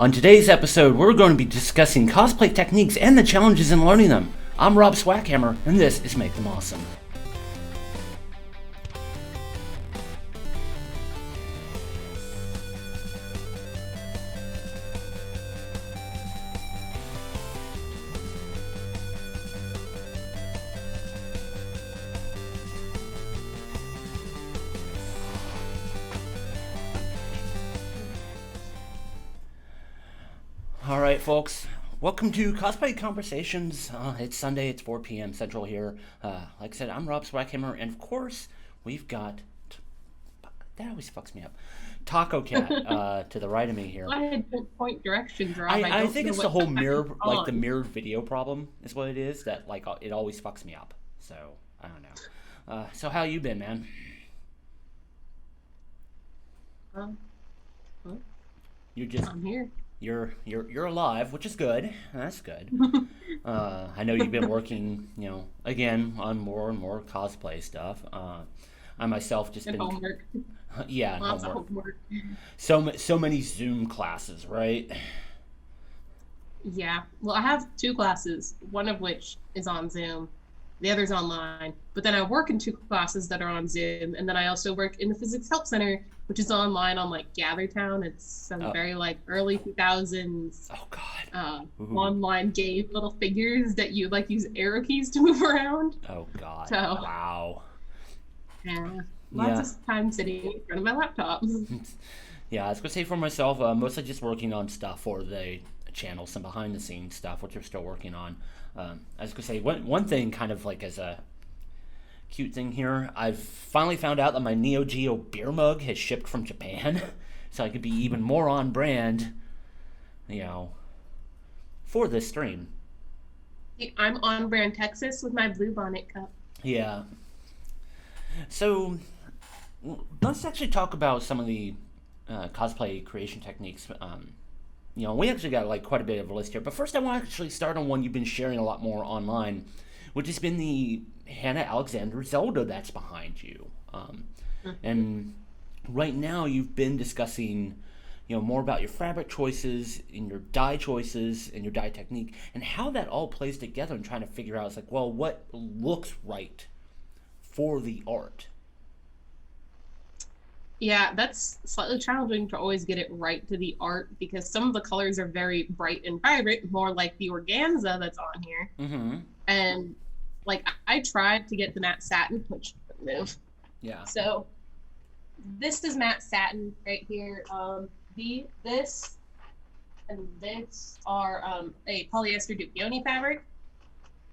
On today's episode, we're going to be discussing cosplay techniques and the challenges in learning them. I'm Rob Swackhammer, and this is Make Them Awesome. Alright folks, welcome to Cosplay Conversations. It's Sunday, it's 4 p.m. Central here. Like I said, I'm Rob Swackhammer, and of course, we've got... That always fucks me up. Tacocat to the right of me here. I had good point directions, Rob. I think it's the whole mirror, like the mirrored video problem is what it is, that like it always fucks me up. So, I don't know. So how you been, man? I'm here. You're alive, which is good. That's good. I know you've been working, again on more and more cosplay stuff. I myself just and been homework. Yeah, and Lots homework. of homework. So many Zoom classes, right? Yeah. Well, I have two classes, one of which is on Zoom, the other's online. But then I work in two classes that are on Zoom, and then I also work in the Physics Help Center, which is online on like GatherTown. It's some very like early 2000s. Oh God. Online game little figures that you like use arrow keys to move around. Oh God. So, wow. Yeah. Lots of time sitting in front of my laptop. Yeah, I was gonna say for myself, mostly just working on stuff for the channel, some behind the scenes stuff, which we're still working on. I was gonna say one thing, kind of like as a cute thing here, I've finally found out that my Neo Geo beer mug has shipped from Japan, so I could be even more on brand, for this stream. I'm on brand Texas with my blue bonnet cup. Yeah. So let's actually talk about some of the cosplay creation techniques. We actually got like quite a bit of a list here, but first I want to actually start on one you've been sharing a lot more online, which has been the Hannah Alexander Zelda that's behind you. And right now you've been discussing, more about your fabric choices and your dye choices and your dye technique and how that all plays together and trying to figure out, it's like, well, what looks right for the art. Yeah, that's slightly challenging to always get it right to the art because some of the colors are very bright and vibrant, more like the organza that's on here. Mm-hmm. And like I tried to get the matte satin, which move. Yeah. So this is matte satin right here. This and this are a polyester dupioni fabric.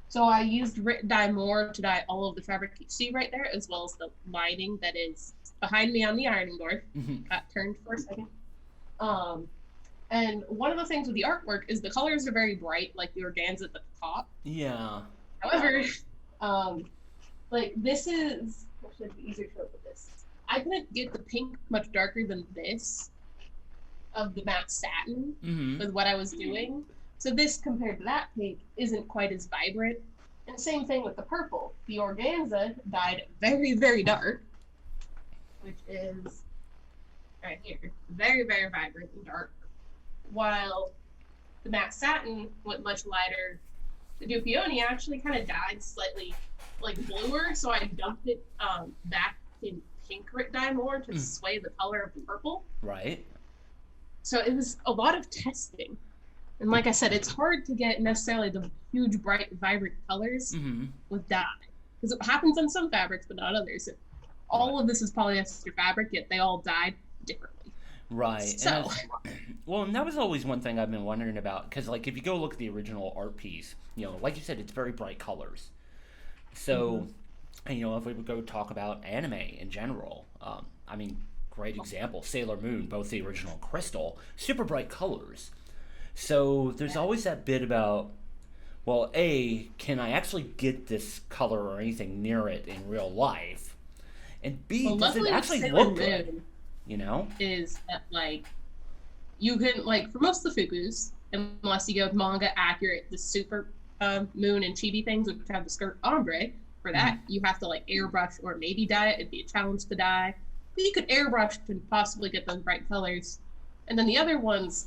So I used Rit Dye More to dye all of the fabric you see right there, as well as the lining that is behind me on the ironing board. Mm-hmm. Got turned for a second. And one of the things with the artwork is the colors are very bright, like the organza at the top. Yeah. However, like this is, what should be easier to show with this? I couldn't get the pink much darker than this of the matte satin with what I was doing. So this, compared to that pink, isn't quite as vibrant. And same thing with the purple. The organza dyed very, very dark, which is right here. Very, very vibrant and dark. While the matte satin went much lighter. The dupioni actually kind of dyed slightly like bluer, so I dumped it back in pink Rit Dye More to sway the color of the purple. Right. So it was a lot of testing. And like I said, it's hard to get necessarily the huge, bright, vibrant colors with dye. Because it happens on some fabrics, but not others. All of this is polyester fabric, yet they all dyed differently. Right. So, and that was always one thing I've been wondering about. Because, like, if you go look at the original art piece, like you said, it's very bright colors. So, and, if we would go talk about anime in general, great example, Sailor Moon, both the original and Crystal, super bright colors. So there's always that bit about, well, A, can I actually get this color or anything near it in real life? And B, does it actually look good? Is that, like, you can, like, for most of the fukus, unless you go with manga accurate, the super moon and chibi things, which have the skirt ombre, for that, you have to, like, airbrush or maybe dye it. It'd be a challenge to dye. But you could airbrush to possibly get those bright colors. And then the other ones,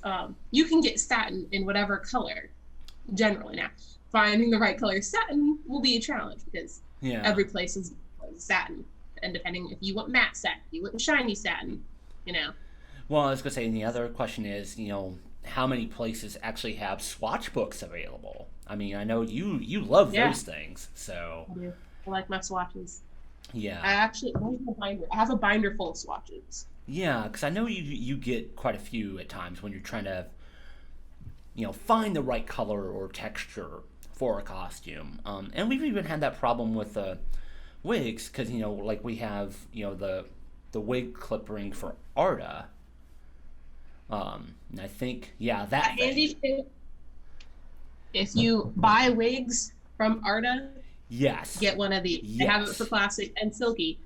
you can get satin in whatever color, generally. Now, finding the right color satin will be a challenge because every place is satin. And depending if you want matte satin, you want shiny satin, you know. Well, I was going to say, and the other question is, how many places actually have swatch books available? I mean, I know you love those things, so. I do. I like my swatches. Yeah. I have a binder full of swatches. Yeah, because I know you get quite a few at times when you're trying to, find the right color or texture for a costume. And we've even had that problem with wigs, because, like we have, the wig clip ring for Arda. And I think, that handy tip. If you buy wigs from Arda, get one of these. Yes. They have it for classic and silky.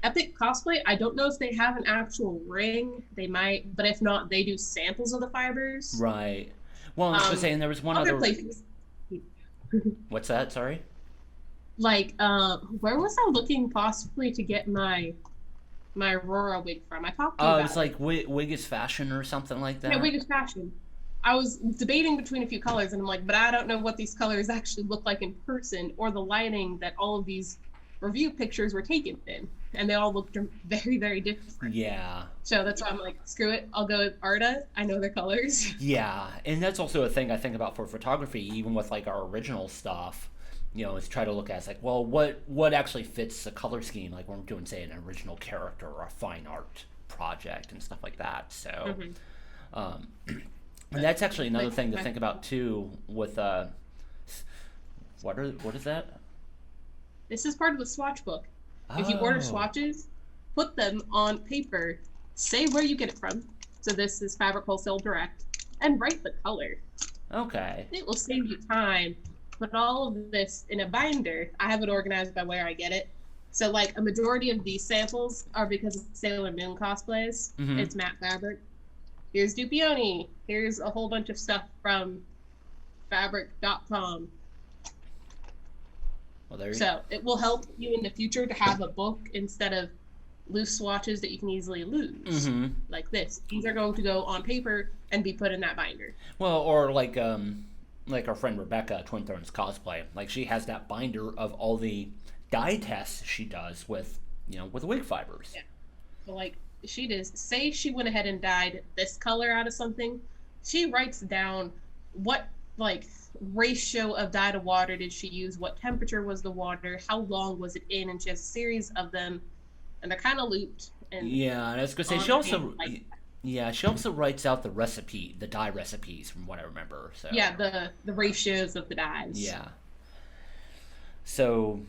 Epic Cosplay, I don't know if they have an actual ring. They might, but if not, they do samples of the fibers. Right. Well, I was going to say, and there was one other places. What's that? Sorry? Like, where was I looking possibly to get my Aurora wig from? I talked to you about it. It's like Wig is Fashion or something like that? Yeah, Wig is Fashion. I was debating between a few colors, and I'm like, but I don't know what these colors actually look like in person, or the lighting that all of these review pictures were taken in. And they all looked very, very different. Yeah. So that's why I'm like, screw it, I'll go with Arda. I know their colors. Yeah, and that's also a thing I think about for photography, even with like our original stuff. Is try to look at, it's like, well, what actually fits the color scheme, like when we're doing, say, an original character or a fine art project and stuff like that. So, and that's actually another thing to think about too. With what is that? This is part of the swatch book. If you order swatches, put them on paper. Say where you get it from. So this is Fabric Wholesale Direct, and write the color. Okay. It will save you time. Put all of this in a binder. I have it organized by where I get it. So, like, a majority of these samples are because of Sailor Moon cosplays. Mm-hmm. It's matte fabric. Here's Dupioni. Here's a whole bunch of stuff from fabric.com. Well, so it will help you in the future to have a book instead of loose swatches that you can easily lose. Mm-hmm. Like this. These are going to go on paper and be put in that binder. Well, or like our friend Rebecca, Twin Thrones Cosplay, like she has that binder of all the dye tests she does with wig fibers. Yeah. So like she does, say she went ahead and dyed this color out of something, she writes down what like ratio of dye to water did she use, what temperature was the water, how long was it in, and she has a series of them, and they're kind of looped. And I was gonna say she also. Yeah, she also writes out the dye recipes, from what I remember. So yeah, the ratios of the dyes. Yeah. So,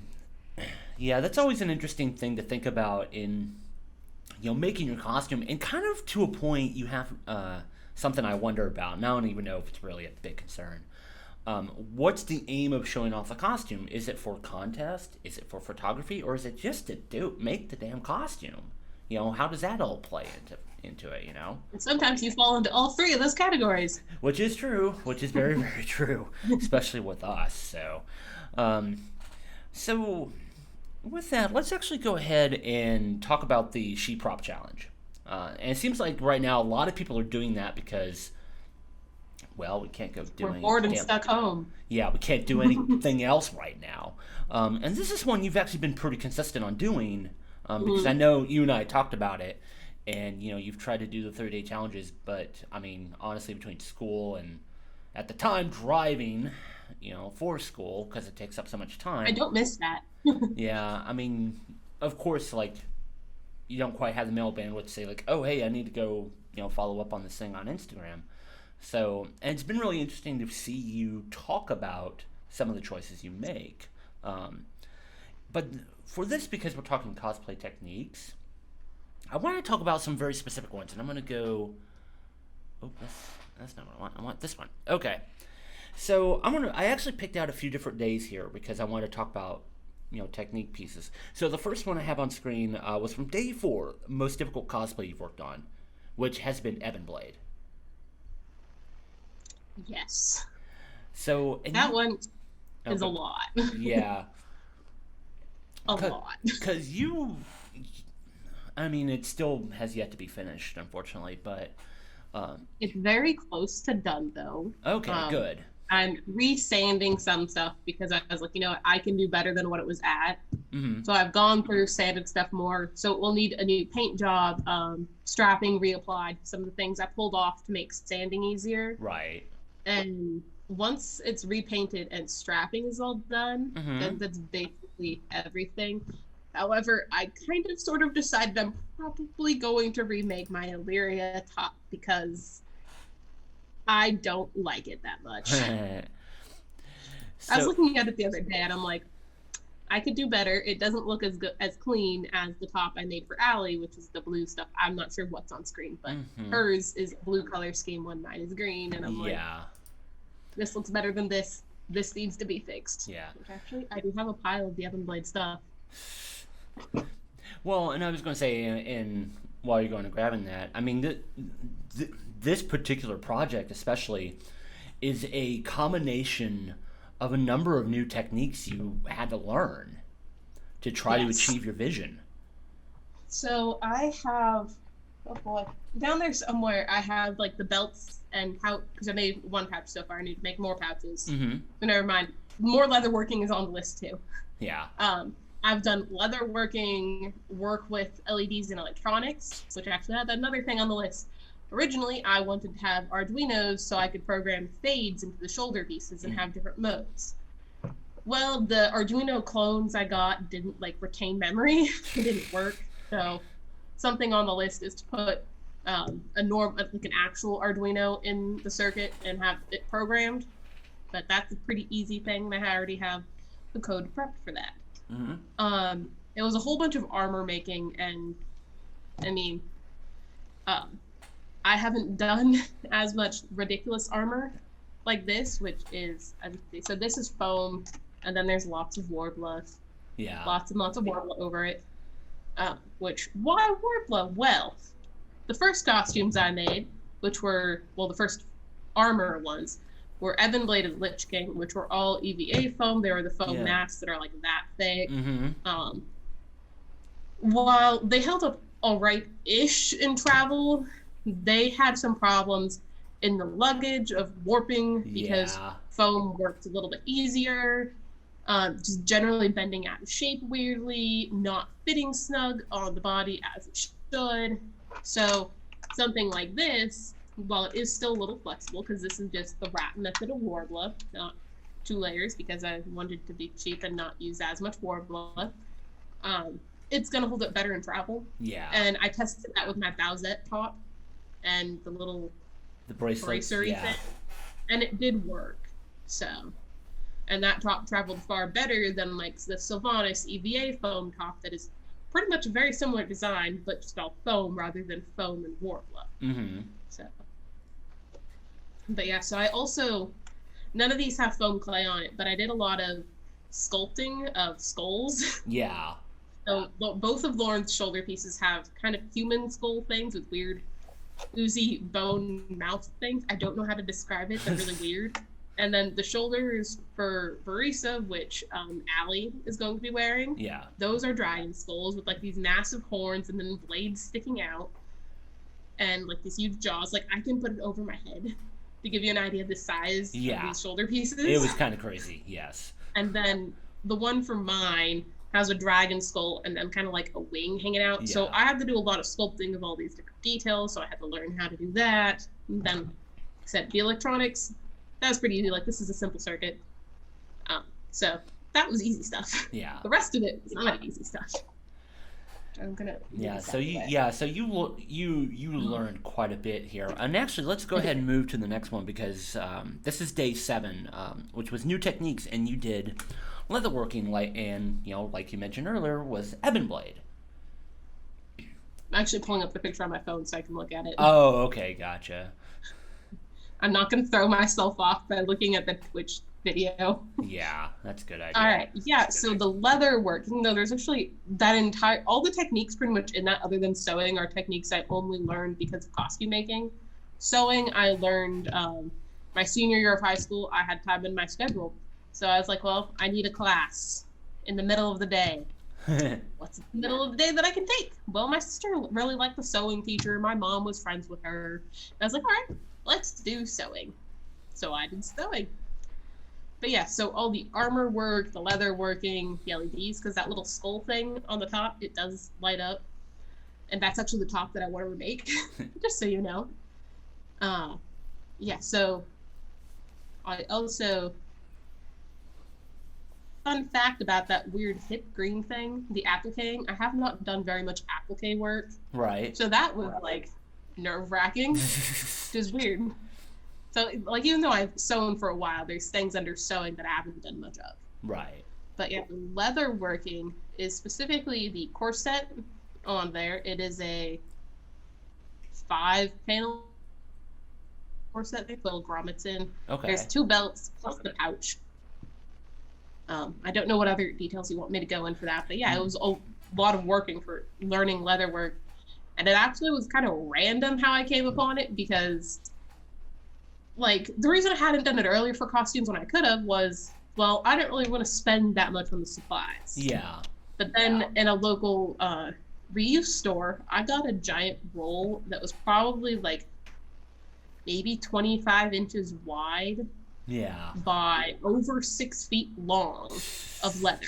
yeah, that's always an interesting thing to think about in, making your costume. And kind of to a point, you have something I wonder about, and I don't even know if it's really a big concern. What's the aim of showing off a costume? Is it for contest? Is it for photography? Or is it just to make the damn costume? How does that all play into it, And sometimes you fall into all three of those categories. Which is true, which is very, very true, especially with us. So, so with that, let's actually go ahead and talk about the SheProp challenge. And it seems like right now a lot of people are doing that because, well, we can't go doing. We're bored and stuck home. Yeah, we can't do anything else right now. And this is one you've actually been pretty consistent on doing, because I know you and I talked about it. And, you've tried to do the 30-day challenges, but, I mean, honestly, between school and, at the time, driving, for school, because it takes up so much time. I don't miss that. Yeah, I mean, of course, like, you don't quite have the mental bandwidth to say, like, oh, hey, I need to go, follow up on this thing on Instagram. So, and it's been really interesting to see you talk about some of the choices you make. But for this, because we're talking cosplay techniques, I want to talk about some very specific ones, and I'm going to go. Oh, that's not what I want. I want this one. Okay, so I actually picked out a few different days here because I want to talk about technique pieces. So the first one I have on screen was from day 4, most difficult cosplay you've worked on, which has been Ebon Blade. Yes. So that one is a lot. Yeah. A lot. Because I mean, it still has yet to be finished, unfortunately, but It's very close to done though. Okay, good. I'm resanding some stuff because I was like, you know what, I can do better than what it was at. Mm-hmm. So I've gone through sanded stuff more. So we'll need a new paint job, strapping reapplied, some of the things I pulled off to make sanding easier. Right. And once it's repainted and strapping is all done, then that's basically everything. However, I kind of sort of decided I'm probably going to remake my Illyria top because I don't like it that much. I was looking at it the other day and I'm like, I could do better. It doesn't look as good, as clean as the top I made for Allie, which is the blue stuff. I'm not sure what's on screen, but hers is blue color scheme when mine is green. And I'm like, this looks better than this. This needs to be fixed. Yeah. Which actually, I do have a pile of the Ebon Blade stuff. Well, and I was going to say, and while you're going to grabbing that, I mean, this particular project especially is a combination of a number of new techniques you had to learn to try to achieve your vision. So I have, down there somewhere I have like the belts and pouch, because I made one pouch so far. I need to make more pouches. So never mind. More leatherworking is on the list too. Yeah. I've done leatherworking work with LEDs and electronics, which actually had another thing on the list. Originally, I wanted to have Arduinos so I could program fades into the shoulder pieces and have different modes. Well, the Arduino clones I got didn't like retain memory. It didn't work. So something on the list is to put like an actual Arduino in the circuit and have it programmed. But that's a pretty easy thing. I already have the code prepped for that. It was a whole bunch of armor making, and I mean, I haven't done as much ridiculous armor like this, which is, as you can see, so this is foam, and then there's lots of worbla. Yeah. Lots and lots of worbla over it. Which, why worbla? Well, the first costumes I made, which were, well, the first armor ones, were Ebon Blade and Xiaocheng, which were all EVA foam. They were the foam masks that are like that thick. While they held up all right-ish in travel, they had some problems in the luggage of warping because foam worked a little bit easier, just generally bending out of shape weirdly, not fitting snug on the body as it should. So something like this, while it is still a little flexible, because this is just the wrap method of worbla, not 2 layers, because I wanted to be cheap and not use as much worbla, it's going to hold up better in travel. Yeah. And I tested that with my Bowsette top and the bracery thing, and it did work. So, and that top traveled far better than like the Sylvanas EVA foam top that is pretty much a very similar design, but just all foam rather than foam and worbla. So, but yeah, so I also, none of these have foam clay on it, but I did a lot of sculpting of skulls. Yeah. So both of Lauren's shoulder pieces have kind of human skull things with weird oozy bone mouth things. I don't know how to describe it. They're really weird. And then the shoulders for Barisa, which Allie is going to be wearing. Yeah. Those are dragon skulls with like these massive horns and then blades sticking out. And like these huge jaws. Like I can put it over my head to give you an idea of the size of these shoulder pieces. It was kind of crazy, yes. And then the one for mine has a dragon skull and then kind of like a wing hanging out. Yeah. So I had to do a lot of sculpting of all these different details. So I had to learn how to do that. And then set the electronics. That was pretty easy. Like this is a simple circuit. So that was easy stuff. Yeah. The rest of it was not easy stuff. I'm gonna. Yeah. So you learned quite a bit here. And actually, let's go ahead and move to the next one because this is day 7, which was new techniques, and you did leatherworking, and like you mentioned earlier, was Ebon Blade. I'm actually pulling up the picture on my phone so I can look at it. Oh, okay, gotcha. I'm not going to throw myself off by looking at the Twitch video. Yeah, that's a good idea. All right, yeah, so the leather work, there's actually all the techniques pretty much in that other than sewing are techniques I only learned because of costume making. Sewing, I learned my senior year of high school. I had time in my schedule. So I was like, well, I need a class in the middle of the day. What's in the middle of the day that I can take? Well, my sister really liked the sewing teacher. My mom was friends with her. I was like, all right, let's do sewing. So I did sewing. But yeah, so all the armor work, the leather working, the LEDs, because that little skull thing on the top, it does light up. And that's actually the top that I want to remake, just so you know. Yeah, so I also, fun fact about that weird hip green thing, the appliquing, I have not done very much applique work. Right. So that was like nerve-wracking, which is weird. So like, even though I've sewn for a while, there's things under sewing that I haven't done much of. Right. But yeah, the leather working is specifically the corset on there. It is a 5-panel corset. They put little grommets in. Okay. There's 2 belts plus the pouch. I don't know what other details you want me to go in for that, but yeah, it was a lot of working for learning leather work. And it actually was kind of random how I came upon it, because like the reason I hadn't done it earlier for costumes when I could have was, well, I didn't really want to spend that much on the supplies. Yeah. But then in a local reuse store, I got a giant roll that was probably like maybe 25 inches wide. Yeah. By over 6 feet long of leather.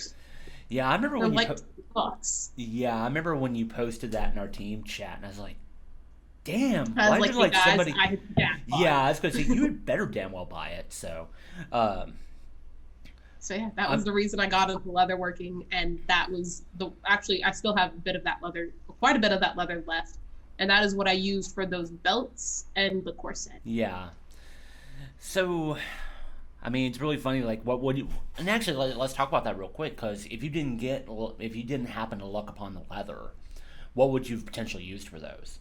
Yeah, I remember when like $2. Yeah, I remember when you posted that in our team chat, and I was like, "Damn, I was why like, did like guys, somebody?" Yeah, I was gonna say you had better damn well buy it. So, so yeah, that was the reason I got into leatherworking, and that was actually I still have quite a bit of that leather left, and that is what I used for those belts and the corset. Yeah. So, I mean, it's really funny. Like, what would you? And actually, let's talk about that real quick. Because if you didn't happen to luck upon the leather, what would you have potentially used for those?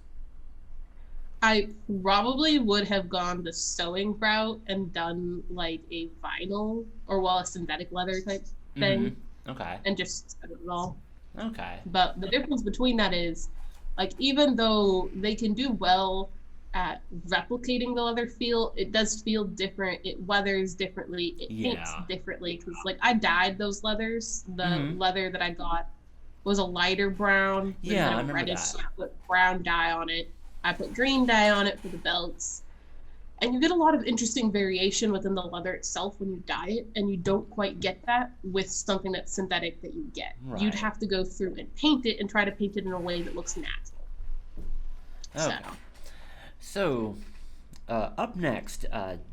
I probably would have gone the sewing route and done like a vinyl or a synthetic leather type thing. Mm-hmm. Okay. And just set it all. Okay. But the difference between that is, like, even though they can do well at replicating the leather feel, it does feel different. It weathers differently. It paints differently. Because, like, I dyed those leathers. The leather that I got was a lighter brown. Yeah, I remember reddish, that. so I put brown dye on it. I put green dye on it for the belts. And you get a lot of interesting variation within the leather itself when you dye it, and you don't quite get that with something that's synthetic that you get. Right. You'd have to go through and paint it and try to paint it in a way that looks natural. Okay. So, up next,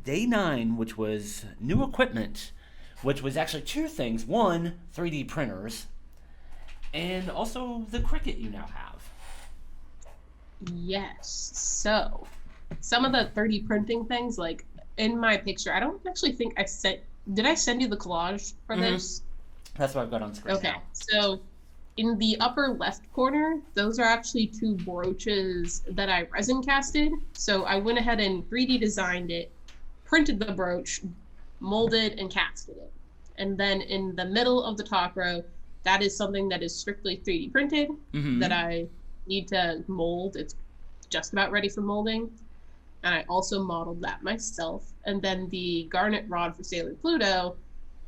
day 9, which was new equipment, which was actually 2 things. 1, 3D printers, and also the Cricut you now have. Yes. So, some of the 3D printing things, like in my picture, I don't actually think I sent. Did I send you the collage for this? That's what I've got on screen. Okay. Now. So, in the upper left corner, those are actually 2 brooches that I resin casted. So I went ahead and 3D designed it, printed the brooch, molded, and casted it. And then in the middle of the top row, that is something that is strictly 3D printed that I need to mold. It's just about ready for molding. And I also modeled that myself. And then the garnet rod for Sailor Pluto,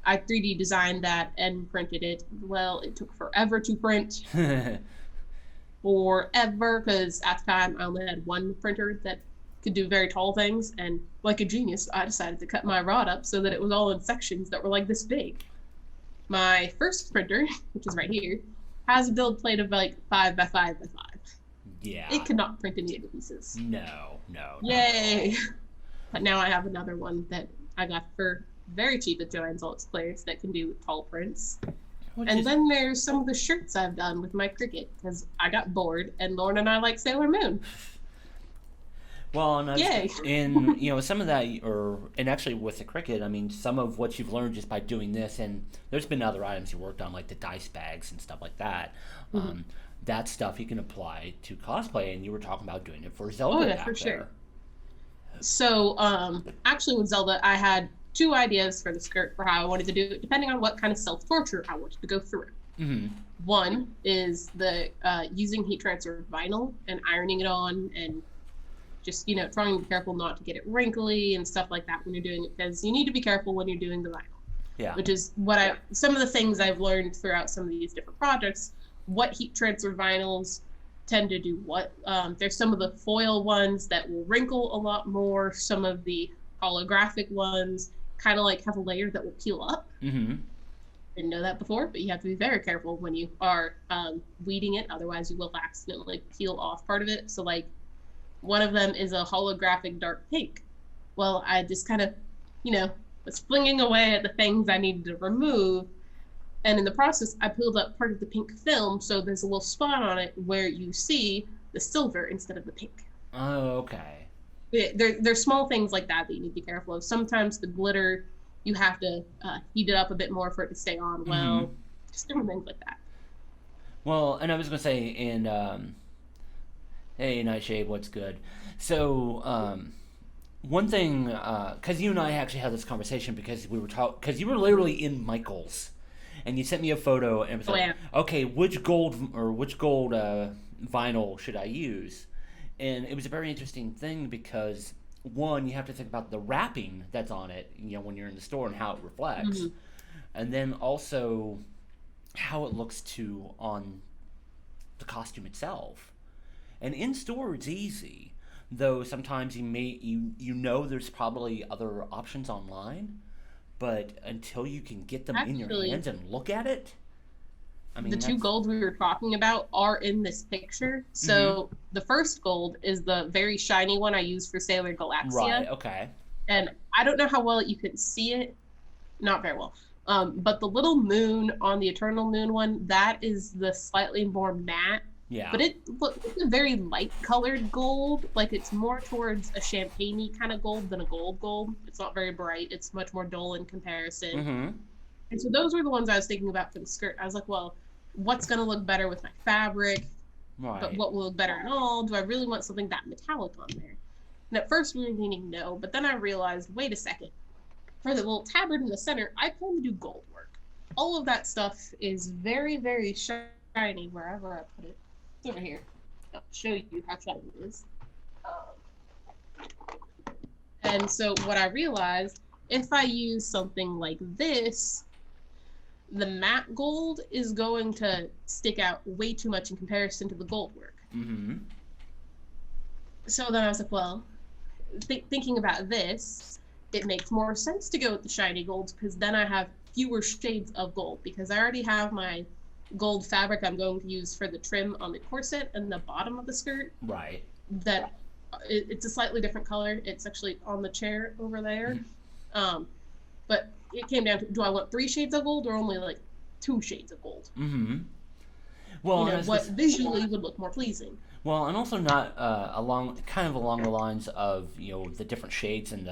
I 3D designed that and printed it. Well, it took forever to print. Forever, because at the time I only had 1 printer that could do very tall things. And like a genius, I decided to cut my rod up so that it was all in sections that were like this big. My first printer, which is right here, has a build plate of like 5 by 5 by 5. Yeah. It could not print any of the pieces. No. Yay! But now I have another one that I got for very cheap at Joann's Let's Place that can do tall prints. Then there's some of the shirts I've done with my Cricut, because I got bored, and Lauren and I like Sailor Moon. Well, and yay! And some of that, and actually with the Cricut, I mean, some of what you've learned just by doing this, and there's been other items you worked on, like the dice bags and stuff like that. That stuff you can apply to cosplay, and you were talking about doing it for Zelda. Oh yeah, for sure. So, actually with Zelda, I had 2 ideas for the skirt for how I wanted to do it, depending on what kind of self-torture I wanted to go through. One is the using heat transfer vinyl and ironing it on, and just, trying to be careful not to get it wrinkly and stuff like that when you're doing it, because you need to be careful when you're doing the vinyl. Yeah. which is some of the things I've learned throughout some of these different projects. What heat transfer vinyls tend to do what. There's some of the foil ones that will wrinkle a lot more. Some of the holographic ones kind of like have a layer that will peel up. Mm-hmm. Didn't know that before, but you have to be very careful when you are weeding it. Otherwise, you will accidentally peel off part of it. So, like, one of them is a holographic dark pink. Well, I just kind of, was flinging away at the things I needed to remove. And in the process, I peeled up part of the pink film, so there's a little spot on it where you see the silver instead of the pink. Oh, okay. There's small things like that you need to be careful of. Sometimes the glitter, you have to heat it up a bit more for it to stay on well. Mm-hmm. Just different things like that. Well, and I was going to say, hey, Nightshade, what's good? So, one thing, because you and I actually had this conversation because because you were literally in Michael's. And you sent me a photo and it was like, okay, which gold vinyl should I use? And it was a very interesting thing because, one, you have to think about the wrapping that's on it, when you're in the store and how it reflects. Mm-hmm. And then also how it looks on the costume itself. And in store it's easy, though sometimes there's probably other options online. But until you can get them in your hands and look at it, I mean, the two golds we were talking about are in this picture. So the first gold is the very shiny one I used for Sailor Galaxia. Right, okay. And I don't know how well you can see it. Not very well. But the little moon on the Eternal Moon one, that is the slightly more matte. Yeah. But it's a very light colored gold. Like, it's more towards a champagne-y kind of gold than a gold. It's not very bright. It's much more dull in comparison. Mm-hmm. And so those were the ones I was thinking about for the skirt. I was like, well, what's going to look better with my fabric? Right. But what will look better at all? Do I really want something that metallic on there? And at first we were leaning no, but then I realized, wait a second. For the little tabard in the center, I plan to do gold work. All of that stuff is very, very shiny wherever I put it. Over here. I'll show you how shiny it is. And so what I realized, if I use something like this, the matte gold is going to stick out way too much in comparison to the gold work. Mm-hmm. So then I was like, well, thinking about this, it makes more sense to go with the shiny golds because then I have fewer shades of gold because I already have my gold fabric I'm going to use for the trim on the corset and the bottom of the skirt. Right. That it's a slightly different color. It's actually on the chair over there. But it came down to, do I want 3 shades of gold or only like 2 shades of gold? Mm-hmm. Well, what visually would look more pleasing. Well, and also not along the lines of the different shades and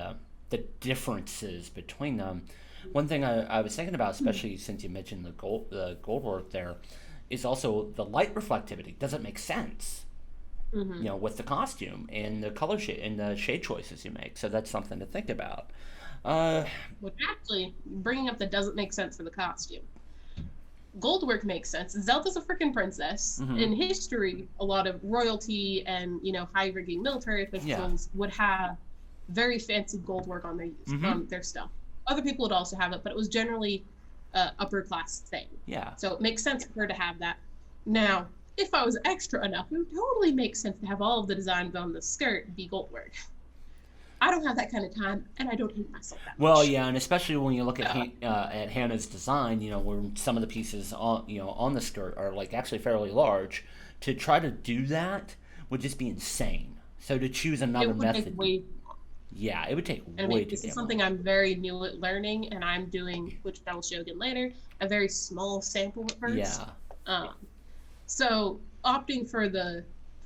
the differences between them. One thing I was thinking about, especially since you mentioned the gold work there, is also the light reflectivity. Does it make sense? Mm-hmm. With the costume and the color shade and the shade choices you make. So that's something to think about. Which actually, bringing up that doesn't make sense for the costume. Goldwork makes sense. Zelda's a freaking princess. Mm-hmm. In history, a lot of royalty and high-ranking military officials would have very fancy goldwork on their stuff. Other people would also have it, but it was generally upper class thing. Yeah. So it makes sense for her to have that. Now, if I was extra enough, it would totally make sense to have all of the designs on the skirt be gold work. I don't have that kind of time, and I don't hate myself that much. Well, yeah, and especially when you look at Hannah's design, where some of the pieces on the skirt are like actually fairly large. To try to do that would just be insane. So to choose another method. Yeah, it would take way too long. This is something I'm very new at learning, and I'm doing, which I will show again later, a very small sample at first. Yeah. So opting for the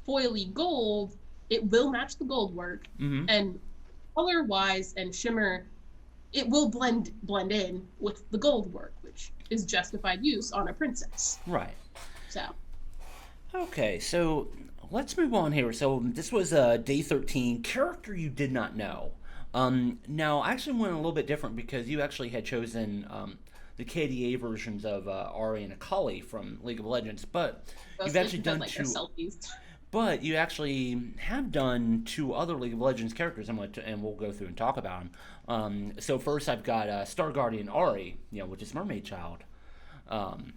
foily gold, it will match the gold work, and color-wise and shimmer, it will blend in with the gold work, which is justified use on a princess. Right. So. Okay, so let's move on here. So this was day 13, character you did not know. Now, I actually went a little bit different because you actually had chosen the KDA versions of Ari and Akali from League of Legends, but you've actually done two. But you actually have done 2 other League of Legends characters, and we'll go through and talk about them. So first, I've got Star Guardian Ari, which is Mermaid Child. And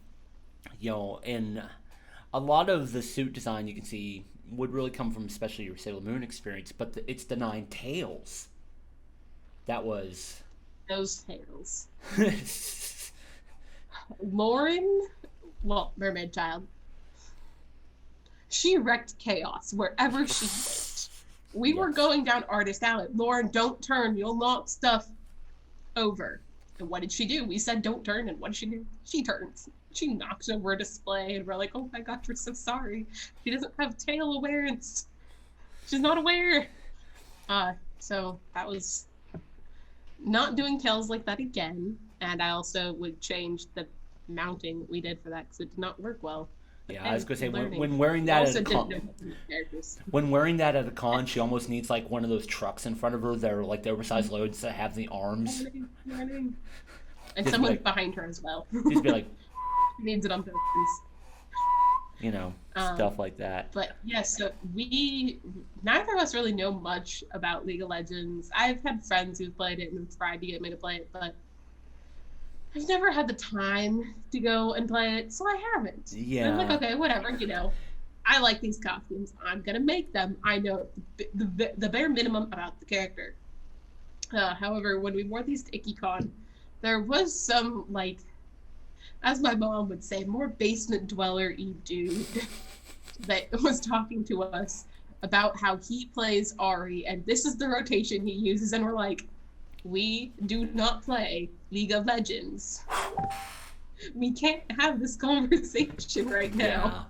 a lot of the suit design you can see would really come from especially your Sailor Moon experience, but it's the 9 tails. That was those tails. Lauren, Mermaid Child. She wrecked chaos wherever she went. We were going down Artist Alley. Lauren, don't turn. You'll knock stuff over. And what did she do? We said don't turn, and what did she do? She turns. She knocks over a display, and we're like, oh my god, we're so sorry. She doesn't have tail awareness. She's not aware. So that was not doing tails like that again. And I also would change the mounting we did for that because it did not work well. Yeah, I was gonna say when wearing that at a con, she almost needs like one of those trucks in front of her that are like the oversized loads that have the arms. And someone behind her as well. Just be like, needs it on purpose. Stuff like that. But yes, so neither of us really know much about League of Legends. I've had friends who've played it and have tried to get me to play it, but I've never had the time to go and play it, so I haven't. Yeah. And I'm like, okay, whatever, I like these costumes. I'm gonna make them. I know the bare minimum about the character. However, when we wore these to IkiCon, there was some, like, as my mom would say, more basement dweller-y dude that was talking to us about how he plays Ari, and this is the rotation he uses, and we're like, we do not play League of Legends. We can't have this conversation right now.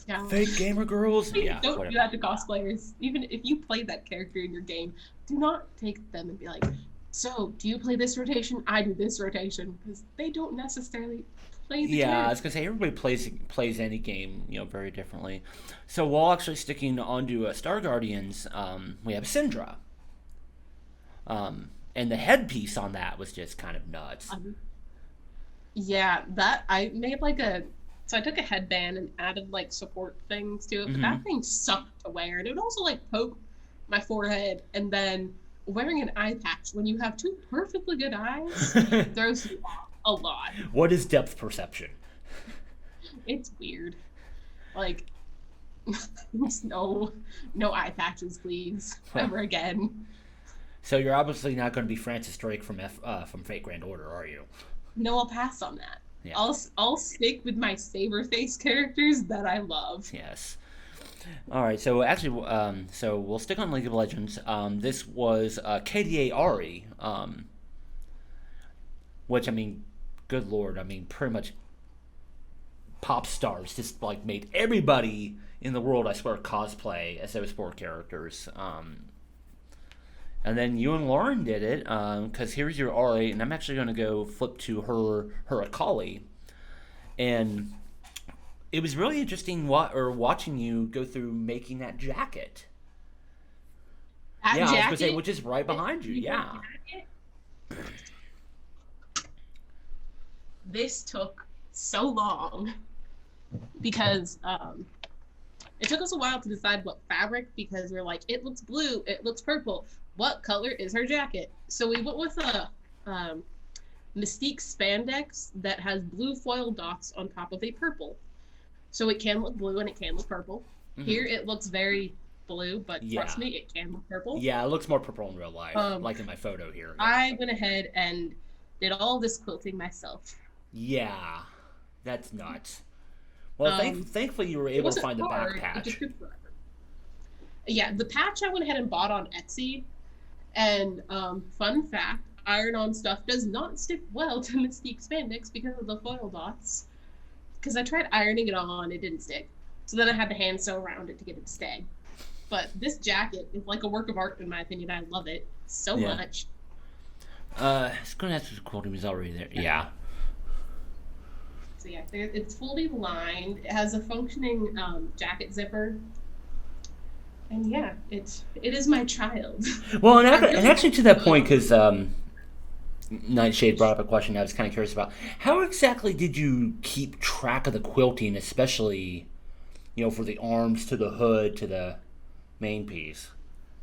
Yeah. Fake gamer girls. Don't do that to cosplayers. Even if you play that character in your game, do not take them and be like, so, do you play this rotation? I do this rotation. Because they don't necessarily play the character. I was going to say, everybody plays any game, very differently. So, while actually sticking onto Star Guardians, we have Syndra. And the headpiece on that was just kind of nuts. I made so I took a headband and added support things to it, but that thing sucked to wear. And it would also poke my forehead, and then wearing an eye patch when you have 2 perfectly good eyes throws you off a lot. What is depth perception? It's weird. No eye patches, please, ever again. So you're obviously not going to be Francis Drake from Fate Grand Order, are you? No, I'll pass on that. Yeah. I'll stick with my saber face characters that I love. Yes. All right. So actually, so we'll stick on League of Legends. This was KDA Ari, which good lord, pretty much pop stars just made everybody in the world, I swear, cosplay as those 4 characters. And then you and Lauren did it, because here's your Ari, and I'm actually going to go flip to her Akali. And it was really interesting watching you go through making that jacket. Jacket? I was going to say, which is right behind you, yeah. This took so long because it took us a while to decide what fabric, because we're like, it looks blue, it looks purple. What color is her jacket? So we went with a Mystique spandex that has blue foil dots on top of a purple. So it can look blue and it can look purple. Mm-hmm. Here it looks very blue, but trust me, it can look purple. Yeah, it looks more purple in real life, like in my photo here. I went ahead and did all this quilting myself. Yeah, that's nuts. Well, thankfully you were able to find the back patch. It just took forever. Yeah, the patch I went ahead and bought on Etsy. And fun fact, iron-on stuff does not stick well to Mystique spandex because of the foil dots. Because I tried ironing it on, it didn't stick. So then I had to hand sew around it to get it to stay. But this jacket is like a work of art in my opinion. I love it so much. It's going to have to quote him. He's already there. Yeah. So yeah, it's fully lined. It has a functioning jacket zipper. And yeah, it is my child. Well, and actually to that point, because Nightshade brought up a question I was kind of curious about. How exactly did you keep track of the quilting, especially, for the arms to the hood to the main piece?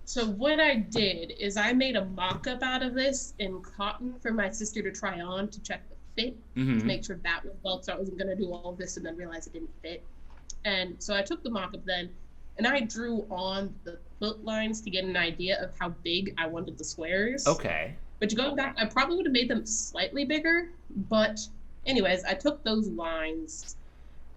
So what I did is I made a mock-up out of this in cotton for my sister to try on to check the fit, to make sure that would well, so I wasn't going to do all of this and then realize it didn't fit. And so I took the mock-up then, and I drew on the quilt lines to get an idea of how big I wanted the squares. Okay. But going back, I probably would have made them slightly bigger. But anyways, I took those lines,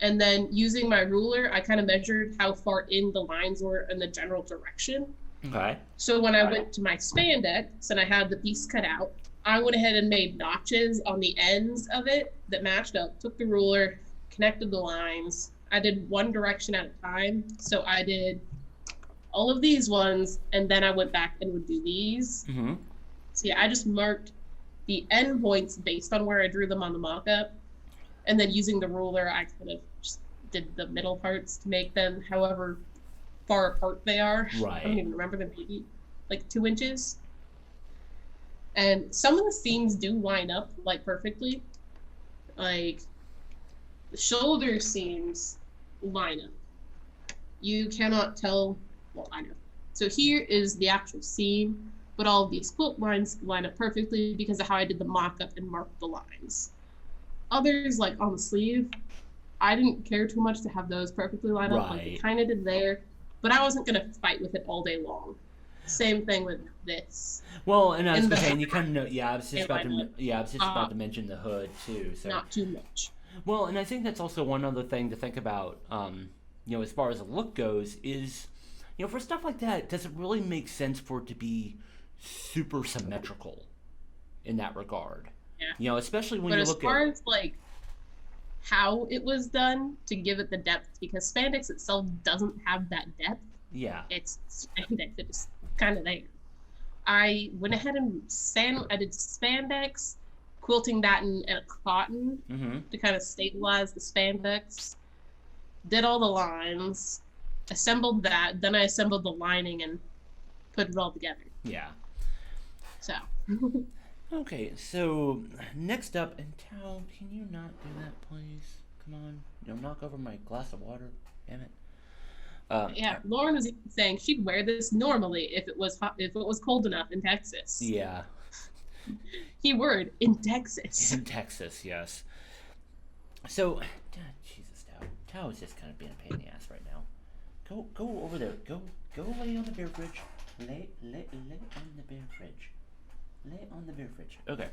and then using my ruler, I kind of measured how far in the lines were in the general direction. Okay. So when I went to my spandex and I had the piece cut out, I went ahead and made notches on the ends of it that matched up, took the ruler, connected the lines. I did one direction at a time. So I did all of these ones, and then I went back and would do these. So yeah, I just marked the end points based on where I drew them on the mock-up. And then using the ruler, I kind of just did the middle parts to make them however far apart they are. Right. I don't even remember them, maybe like 2 inches. And some of the seams do line up like perfectly. Like the shoulder seams line up. You cannot tell, well, I know. So here is the actual seam, but all of these quilt lines line up perfectly because of how I did the mock-up and marked the lines. Others, like on the sleeve, I didn't care too much to have those perfectly lined up, like it kind of did there. But I wasn't going to fight with it all day long. Same thing with this. Well, and I was saying, you kind of know, I was just about to mention the hood too. So not too much. Well, and I think that's also one other thing to think about, as far as the look goes, is, for stuff like that, does it really make sense for it to be super symmetrical in that regard? Yeah. Especially when you look at... But as far as, like, how it was done to give it the depth, because spandex itself doesn't have that depth. Yeah. It's spandex. It's kind of there. I went ahead and I did spandex, quilting that in a cotton to kind of stabilize the spandex. Did all the lines, assembled that, then I assembled the lining and put it all together. Yeah. So. Okay, so next up, and Tao, can you not do that, please? Come on, don't knock over my glass of water. Damn it. Yeah, Lauren was saying she'd wear this normally if it was hot, if it was cold enough in Texas. Yeah. Keyword in Texas. In Texas, yes. So, Jesus, Tao is just kind of being a pain in the ass right now. Go over there. Go lay on the beer fridge. Lay on the beer fridge. Lay on the beer fridge. Okay.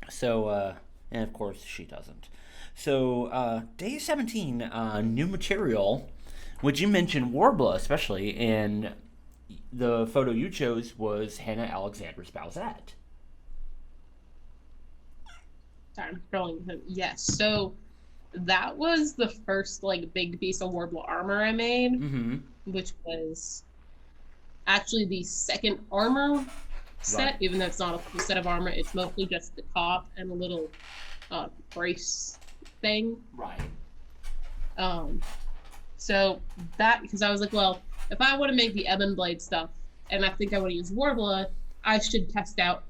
So, and of course she doesn't. So, day 17, new material, which you mentioned worbla especially, and the photo you chose was Hannah Alexander's Zelda. Sorry, I'm scrolling. Yes, so that was the first, like, big piece of worbla armor I made, which was actually the second armor set, even though it's not a full set of armor. It's mostly just the top and a little brace thing. Right. So that, because I was like, well, if I want to make the Ebon Blade stuff, and I think I want to use worbla, I should test out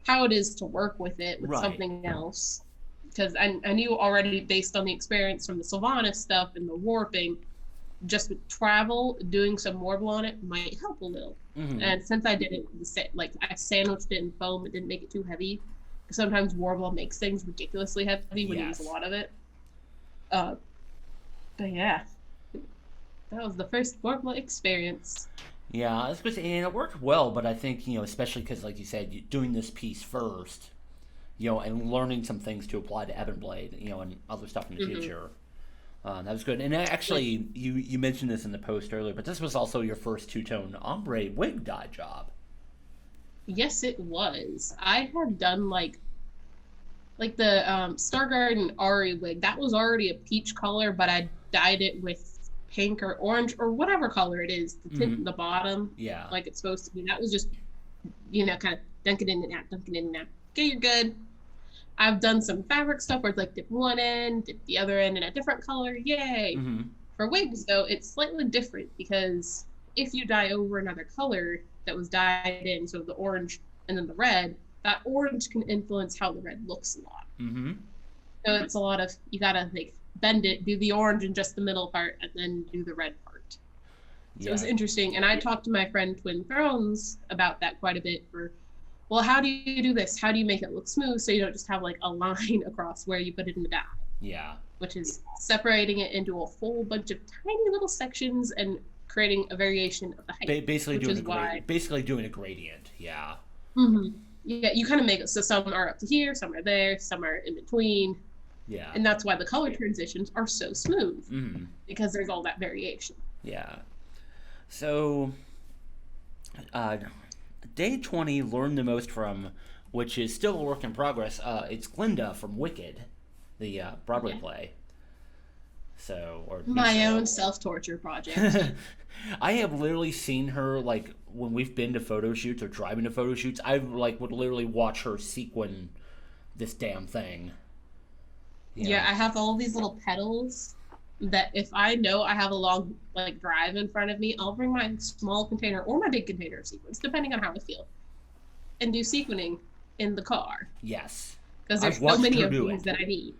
how it is to work with it with something else. Because I knew already, based on the experience from the Sylvanas stuff and the warping, just with travel, doing some worbla on it might help a little. And since I did it, like, I sandwiched it in foam, it didn't make it too heavy. Sometimes worbla makes things ridiculously heavy when you use a lot of it. But yeah, that was the first worbla experience. Yeah, I was going to say, and it worked well, but I think, especially because, like you said, doing this piece first, and learning some things to apply to Ebon Blade, and other stuff in the future. That was good. And actually, you mentioned this in the post earlier, but this was also your first two-tone ombre wig dye job. Yes, it was. I had done, like the Star Garden Ari wig. That was already a peach color, but I dyed it with pink or orange or whatever color it is to tint the bottom. Yeah. Like it's supposed to be. That was just, kind of dunk it in and out, dunk it in and out. Okay, you're good. I've done some fabric stuff where it's like dip one end, dip the other end in a different color. Yay! For wigs, though, it's slightly different because if you dye over another color that was dyed in, so the orange and then the red, that orange can influence how the red looks a lot. Mm-hmm. So it's a lot of, you gotta like bend it, do the orange in just the middle part, and then do the red part. So it was interesting. And I talked to my friend Twin Thrones about that quite a bit for, well, how do you do this? How do you make it look smooth so you don't just have like a line across where you put it in the dye? Yeah. Which is separating it into a whole bunch of tiny little sections and creating a variation of the height. Basically doing a gradient. Yeah. Mm-hmm. Yeah, you kind of make it so some are up to here, some are there, some are in between. Yeah. And that's why the color transitions are so smooth, because there's all that variation. Yeah. So, day 20, learn the most from, which is still a work in progress. It's Glinda from Wicked, the Broadway play. So, or my own self-torture project. I have literally seen her, like, when we've been to photo shoots or driving to photo shoots, I like would literally watch her sequin this damn thing. Yeah, I have all these little petals that if I know I have a long like drive in front of me, I'll bring my small container or my big container of sequins, depending on how I feel, and do sequining in the car. Yes. Because there's so many of these that I need.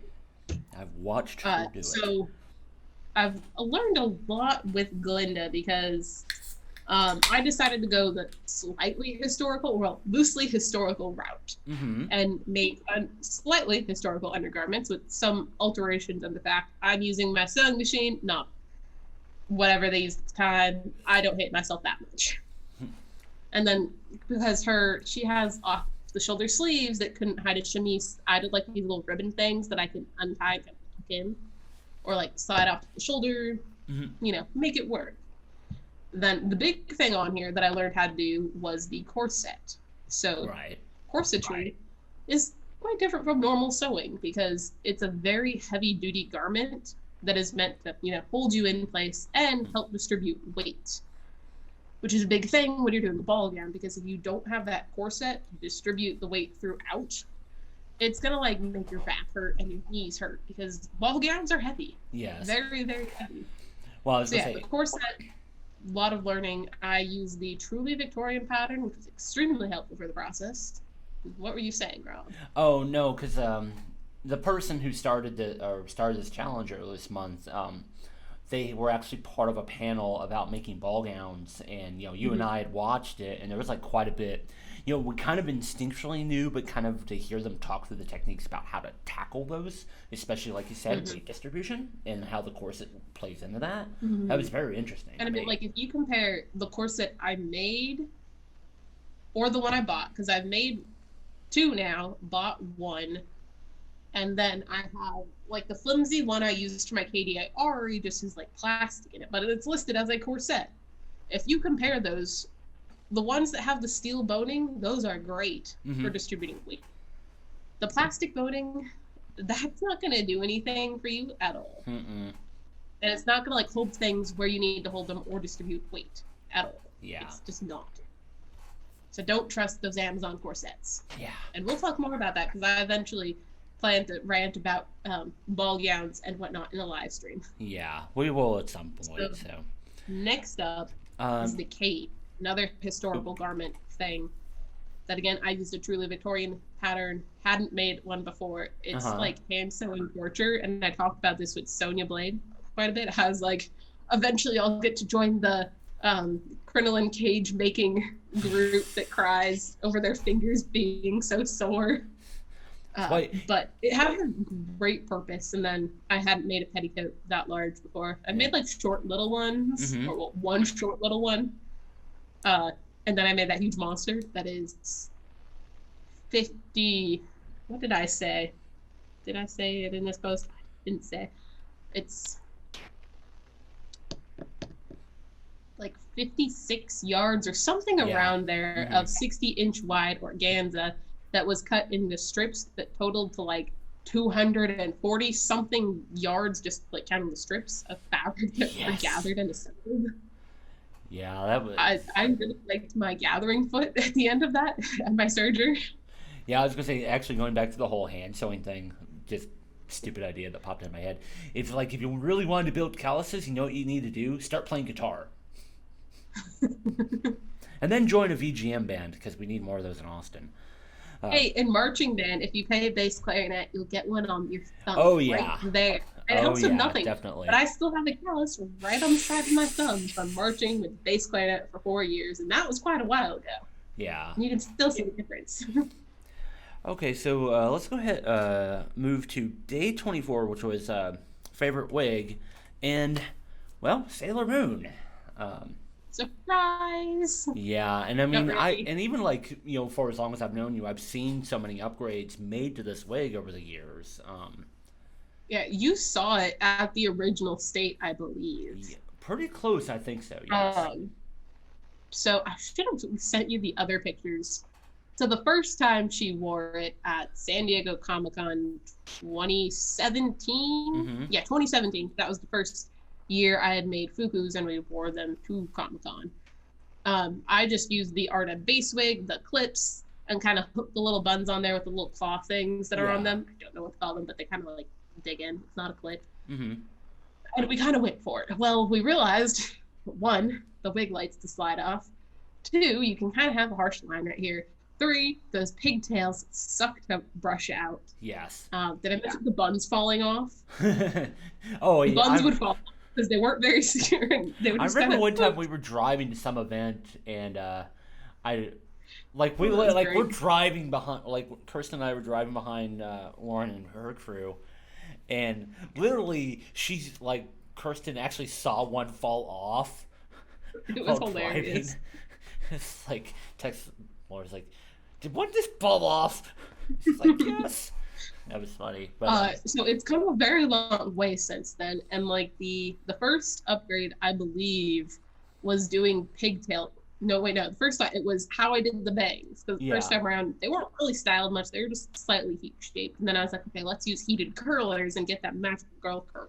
I've watched her do it. So I've learned a lot with Glinda because I decided to go the slightly historical, well, loosely historical route, and made slightly historical undergarments with some alterations in the fact I'm using my sewing machine, not whatever they used at the time. I don't hate myself that much. And then because she has off the shoulder sleeves that couldn't hide a chemise, I did like these little ribbon things that I can untie and tuck in, or like slide off the shoulder, you know, make it work. Then the big thing on here that I learned how to do was the corset. So corsetry is quite different from normal sewing because it's a very heavy duty garment that is meant to, you know, hold you in place and help distribute weight, which is a big thing when you're doing the ball gown, because if you don't have that corset to distribute the weight throughout, it's gonna like make your back hurt and your knees hurt because ball gowns are heavy. Yes. Very, very heavy. Well, I was gonna say, the corset, a lot of learning. I use the truly Victorian pattern, which is extremely helpful for the process. What were you saying, Rob? Oh no, because the person who started this challenge earlier this month, they were actually part of a panel about making ball gowns, and you know, you and I had watched it, and there was like quite a bit. You know, we kind of instinctually knew, but kind of to hear them talk through the techniques about how to tackle those, especially like you said, weight distribution and how the corset plays into that. That was very interesting. And I mean, like if you compare the corset I made or the one I bought, because I've made two now, bought one, and then I have like the flimsy one I used for my KDI Ari just has like plastic in it, but it's listed as a corset. If you compare those, the ones that have the steel boning, those are great for distributing weight. The plastic boning, that's not going to do anything for you at all. And it's not going to like hold things where you need to hold them or distribute weight at all. Yeah. It's just not. So don't trust those Amazon corsets. Yeah. And we'll talk more about that because I eventually plan to rant about ball gowns and whatnot in a live stream. Yeah, we will at some point. So next up is the cape. Another historical garment thing that, again, I used a truly Victorian pattern, hadn't made one before. It's like hand sewing torture, and I talked about this with Sonia Blade quite a bit. I was like, eventually I'll get to join the crinoline cage making group that cries over their fingers being so sore. But it had a great purpose, and then I hadn't made a petticoat that large before. I've made like short little ones, or well, one short little one. And then I made that huge monster that is 50. What did I say? Did I say it in this post? I didn't say. It's like 56 yards or something around there of 60-inch wide organza that was cut into strips that totaled to like 240 something yards, just like counting the strips of fabric that were gathered and assembled. Yeah, that was. I really liked my gathering foot at the end of that at my surgery. Yeah, I was gonna say, actually going back to the whole hand sewing thing, just stupid idea that popped in my head. If you really wanted to build calluses, you know what you need to do? Start playing guitar, and then join a VGM band because we need more of those in Austin. Hey, in marching band, if you play bass clarinet, you'll get one on your thumb Oh right yeah. there. And it Oh helps with yeah, nothing. definitely. But I still have a callus right on the side of my thumb from marching with bass clarinet for 4 years, and that was quite a while ago. Yeah. And you can still see the difference. Okay, so let's go ahead move to day 24, which was favorite wig, and well, Sailor Moon. Um, Surprise! yeah, and I Not mean, really. even like for as long as I've known you, I've seen so many upgrades made to this wig over the years. Yeah, you saw it at the original state, I believe. Yeah, pretty close, I think so. Yes. Um, so I should have sent you the other pictures. So the first time she wore it at San Diego Comic-Con 2017, Mm-hmm. yeah, 2017. That was the first year I had made fukus and we wore them to Comic-Con. I just used the Arta base wig, the clips, and kind of hooked the little buns on there with the little claw things that are on Yeah. them. I don't know what to call them, but they kind of like dig in. It's not a clip. Mm-hmm. And we kind of went for it. Well, we realized, one, the wig likes to slide off. Two, you can kind of have a harsh line right here. Three, those pigtails suck to brush out. Yes. Did I mention the buns falling off? Oh The yeah. buns would fall off because they weren't very secure. They would I just remember kind one of. time we were driving to some event and I like we Oh, that's like we're great. driving behind like Kirsten and I were driving behind Lauren and her crew and literally she's like Kirsten actually saw one fall off It was while driving. hilarious. It's like text Lauren's like, did one just fall off? She's like, yes. That was funny. But So it's come a very long way since then, and like the first upgrade I believe was doing pigtail. No, wait, no. The first time it was how I did the bangs. Because the first yeah. time around they weren't really styled much; they were just slightly heat shaped. And then I was like, okay, let's use heated curlers and get that magical girl curl.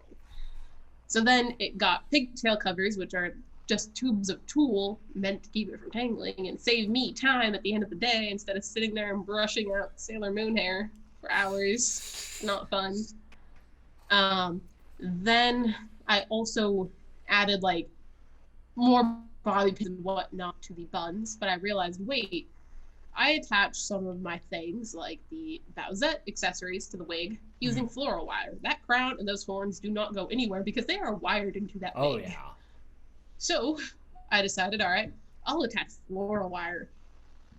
So then it got pigtail covers, which are just tubes of tulle meant to keep it from tangling and save me time at the end of the day instead of sitting there and brushing out Sailor Moon hair for hours. Not fun. Then I also added like more body pins and whatnot to the buns, but I realized, wait, I attached some of my things like the Bowsette accessories to the wig using floral wire. That crown and those horns do not go anywhere because they are wired into that Oh wig. yeah. So I decided, all right, I'll attach floral wire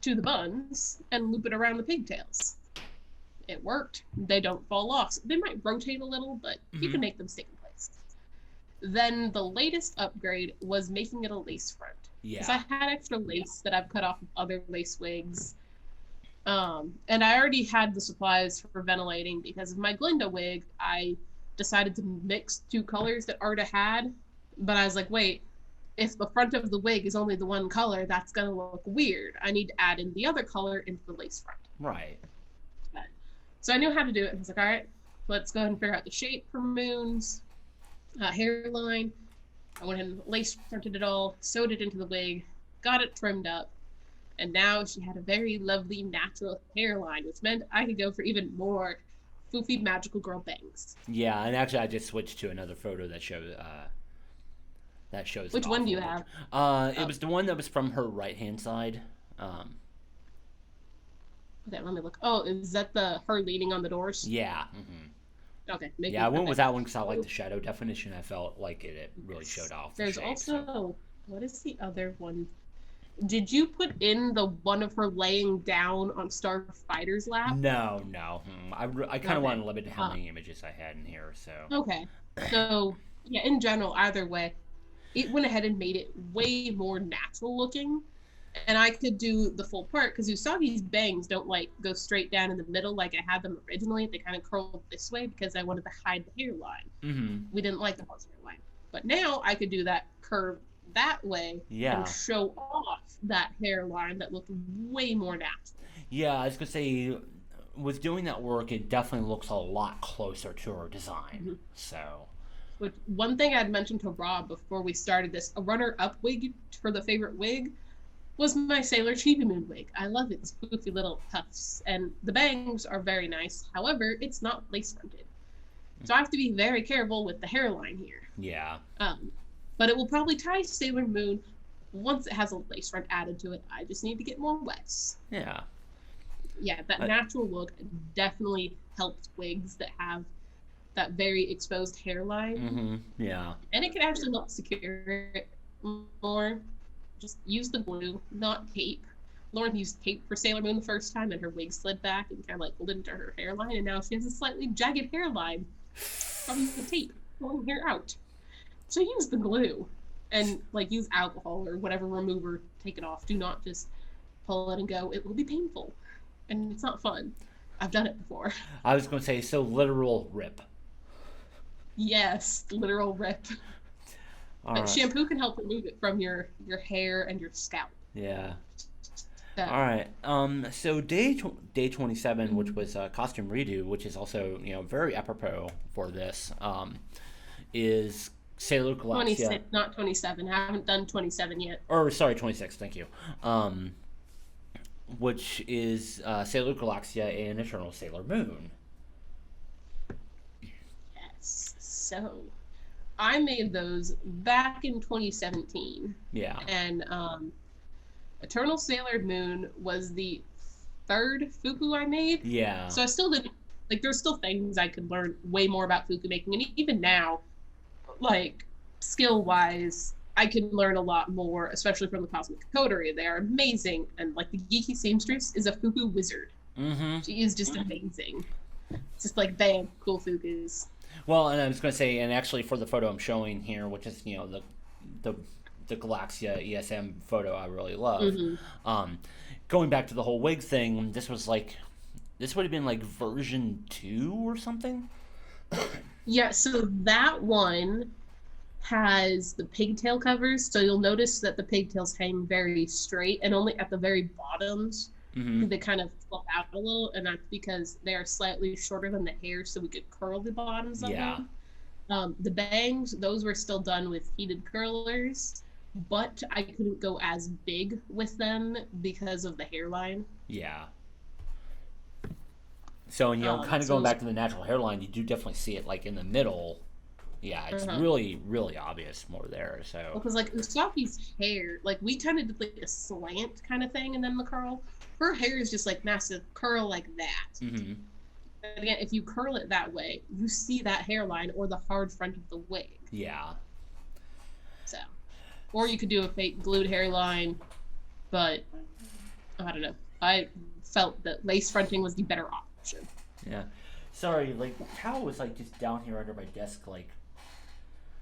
to the buns and loop it around the pigtails. It worked. They don't fall off. They might rotate a little, but you can make them stick in place. Then the latest upgrade was making it a lace front. Yeah. Because I had extra lace that I've cut off of other lace wigs. And I already had the supplies for ventilating because of my Glinda wig. I decided to mix two colors that Arta had, but I was like, wait, if the front of the wig is only the one color, that's going to look weird. I need to add in the other color into the lace front. Right. So I knew how to do it. I was like, all right, let's go ahead and figure out the shape for Moon's hairline. I went ahead and lace fronted it all, sewed it into the wig, got it trimmed up, and now she had a very lovely natural hairline, which meant I could go for even more foofy magical girl bangs. Yeah, and actually I just switched to another photo that shows Which one do you have? It was the one that was from her right hand side. Okay, let me look. Oh, is that her leaning on the doors? Yeah. Okay. Yeah, I went with that one because I like the shadow definition. I felt like it really showed off. There's shape, also what is the other one? Did you put in the one of her laying down on Starfighter's lap? No. I kind of want to limit how Uh, many images I had in here. So Okay. So, yeah, in general, either way, it went ahead and made it way more natural looking. And I could do the full part because Usagi's bangs don't like go straight down in the middle like I had them originally. They kind of curled this way because I wanted to hide the hairline. We didn't like the horse hairline. But now I could do that curve that way Yeah. and show off that hairline that looked way more natural. yeah, I was gonna say, with doing that work, it definitely looks a lot closer to her design. So But one thing I'd mentioned to Rob before we started this, a runner-up wig for the favorite wig was my Sailor Chibi Moon wig. I love its poofy little tufts, and the bangs are very nice. However, it's not lace-fronted. So I have to be very careful with the hairline here. yeah. But it will probably tie Sailor Moon once it has a lace front added to it. I just need to get more wets. Yeah. Yeah, that natural look definitely helps wigs that have that very exposed hairline. Yeah. And it can actually help secure it more. Just use the glue, not tape. Lauren used tape for Sailor Moon the first time, and her wig slid back and kind of like pulled into her hairline, and now she has a slightly jagged hairline from the tape pulling hair out. So use the glue, and like use alcohol or whatever remover. Take it off. Do not just pull it and go. It will be painful, and it's not fun. I've done it before. I was going to say, so literal rip. Yes, literal rip. All But right. shampoo can help remove it from your hair and your scalp. Yeah. So, All right. So day 27, which was a costume redo, which is also very apropos for this, is Sailor Galaxia. 26, not 27. I haven't done 27 yet. Or sorry, 26. Thank you. Which is Sailor Galaxia and Eternal Sailor Moon. Yes. So I made those back in 2017. Yeah. And Eternal Sailor Moon was the third Fuku I made. Yeah. So I still didn't, like, there's still things I could learn way more about Fuku making. And even now, like, skill-wise, I can learn a lot more, especially from the Cosmic Coterie. They are amazing. And, like, the Geeky Seamstress is a Fuku wizard. Mm-hmm. She is just amazing. It's just like, bam, cool Fukus. Well, and I was going to say, and actually for the photo I'm showing here, which is, the Galaxia ESM photo I really love. Mm-hmm. Going back to the whole wig thing, this would have been like version 2 or something. Yeah, so that one has the pigtail covers, so you'll notice that the pigtails hang very straight, and only at the very bottoms they kind of flip out a little, and that's because they are slightly shorter than the hair, so we could curl the bottoms of them. The bangs, those were still done with heated curlers, but I couldn't go as big with them because of the hairline. Yeah. So, kind of going back to the natural hairline, you do definitely see it, like, in the middle. Yeah, it's really, really obvious more there, so... Because, like, Usaki's hair, like, we kind of did, like, a slant kind of thing and then the curl. Her hair is just, like, massive curl like that. Mm-hmm. And again, if you curl it that way, you see that hairline or the hard front of the wig. Yeah. So... Or you could do a fake glued hairline, but I don't know. I felt that lace fronting was the better option. Yeah. Sorry, like, Tao was, like, just down here under my desk, like,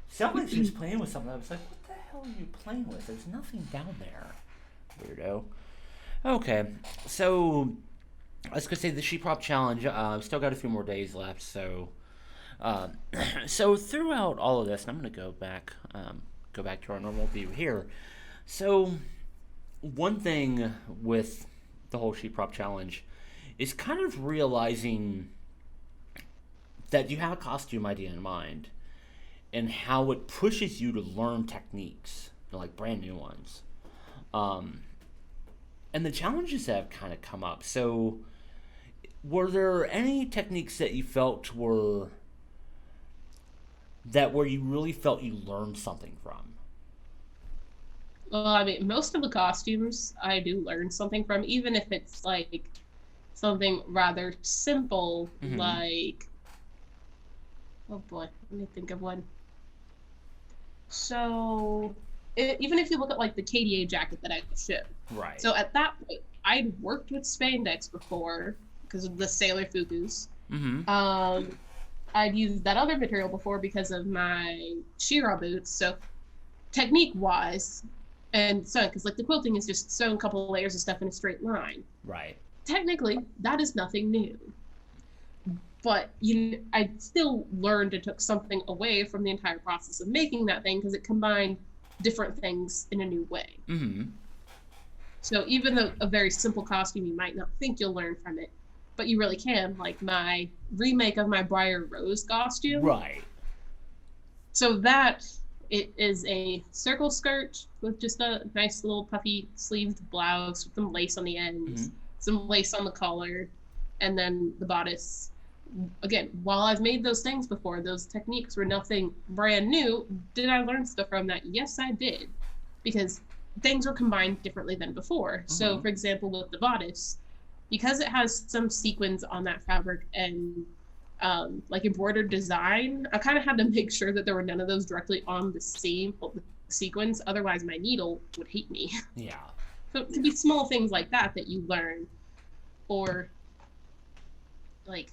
sounded like she was playing with something. I was like, what the hell are you playing with? There's nothing down there, weirdo. Okay, so, I was going to say the SheProp challenge, still got a few more days left, so, so throughout all of this, and I'm going to go back to our normal view here. So, one thing with the whole SheProp challenge is kind of realizing that you have a costume idea in mind and how it pushes you to learn techniques, like brand new ones. And the challenges that have kind of come up. So, were there any techniques that you felt where you really felt you learned something from? Well, I mean, most of the costumes I do learn something from, even if it's like something rather simple, like, oh boy, let me think of one. So, even if you look at like the KDA jacket that I showed. Right. So at that point, I'd worked with spandex before because of the Sailor Fukus. I'd used that other material before because of my Shira boots. So technique-wise, and so because like the quilting is just sewing a couple of layers of stuff in a straight line. Right. Technically, that is nothing new. But I still learned and took something away from the entire process of making that thing because it combined different things in a new way. So even though a very simple costume, you might not think you'll learn from it, but you really can. Like my remake of my Briar Rose costume. Right. So that, it is a circle skirt with just a nice little puffy sleeved blouse with some lace on the ends, some lace on the collar, and then the bodice. Again, while I've made those things before, those techniques were nothing brand new. Did I learn stuff from that? Yes, I did. Because things were combined differently than before. So, for example, with the bodice, because it has some sequins on that fabric and like embroidered design, I kind of had to make sure that there were none of those directly on the same sequins. Otherwise, my needle would hate me. Yeah. So it could be small things like that that you learn, or like,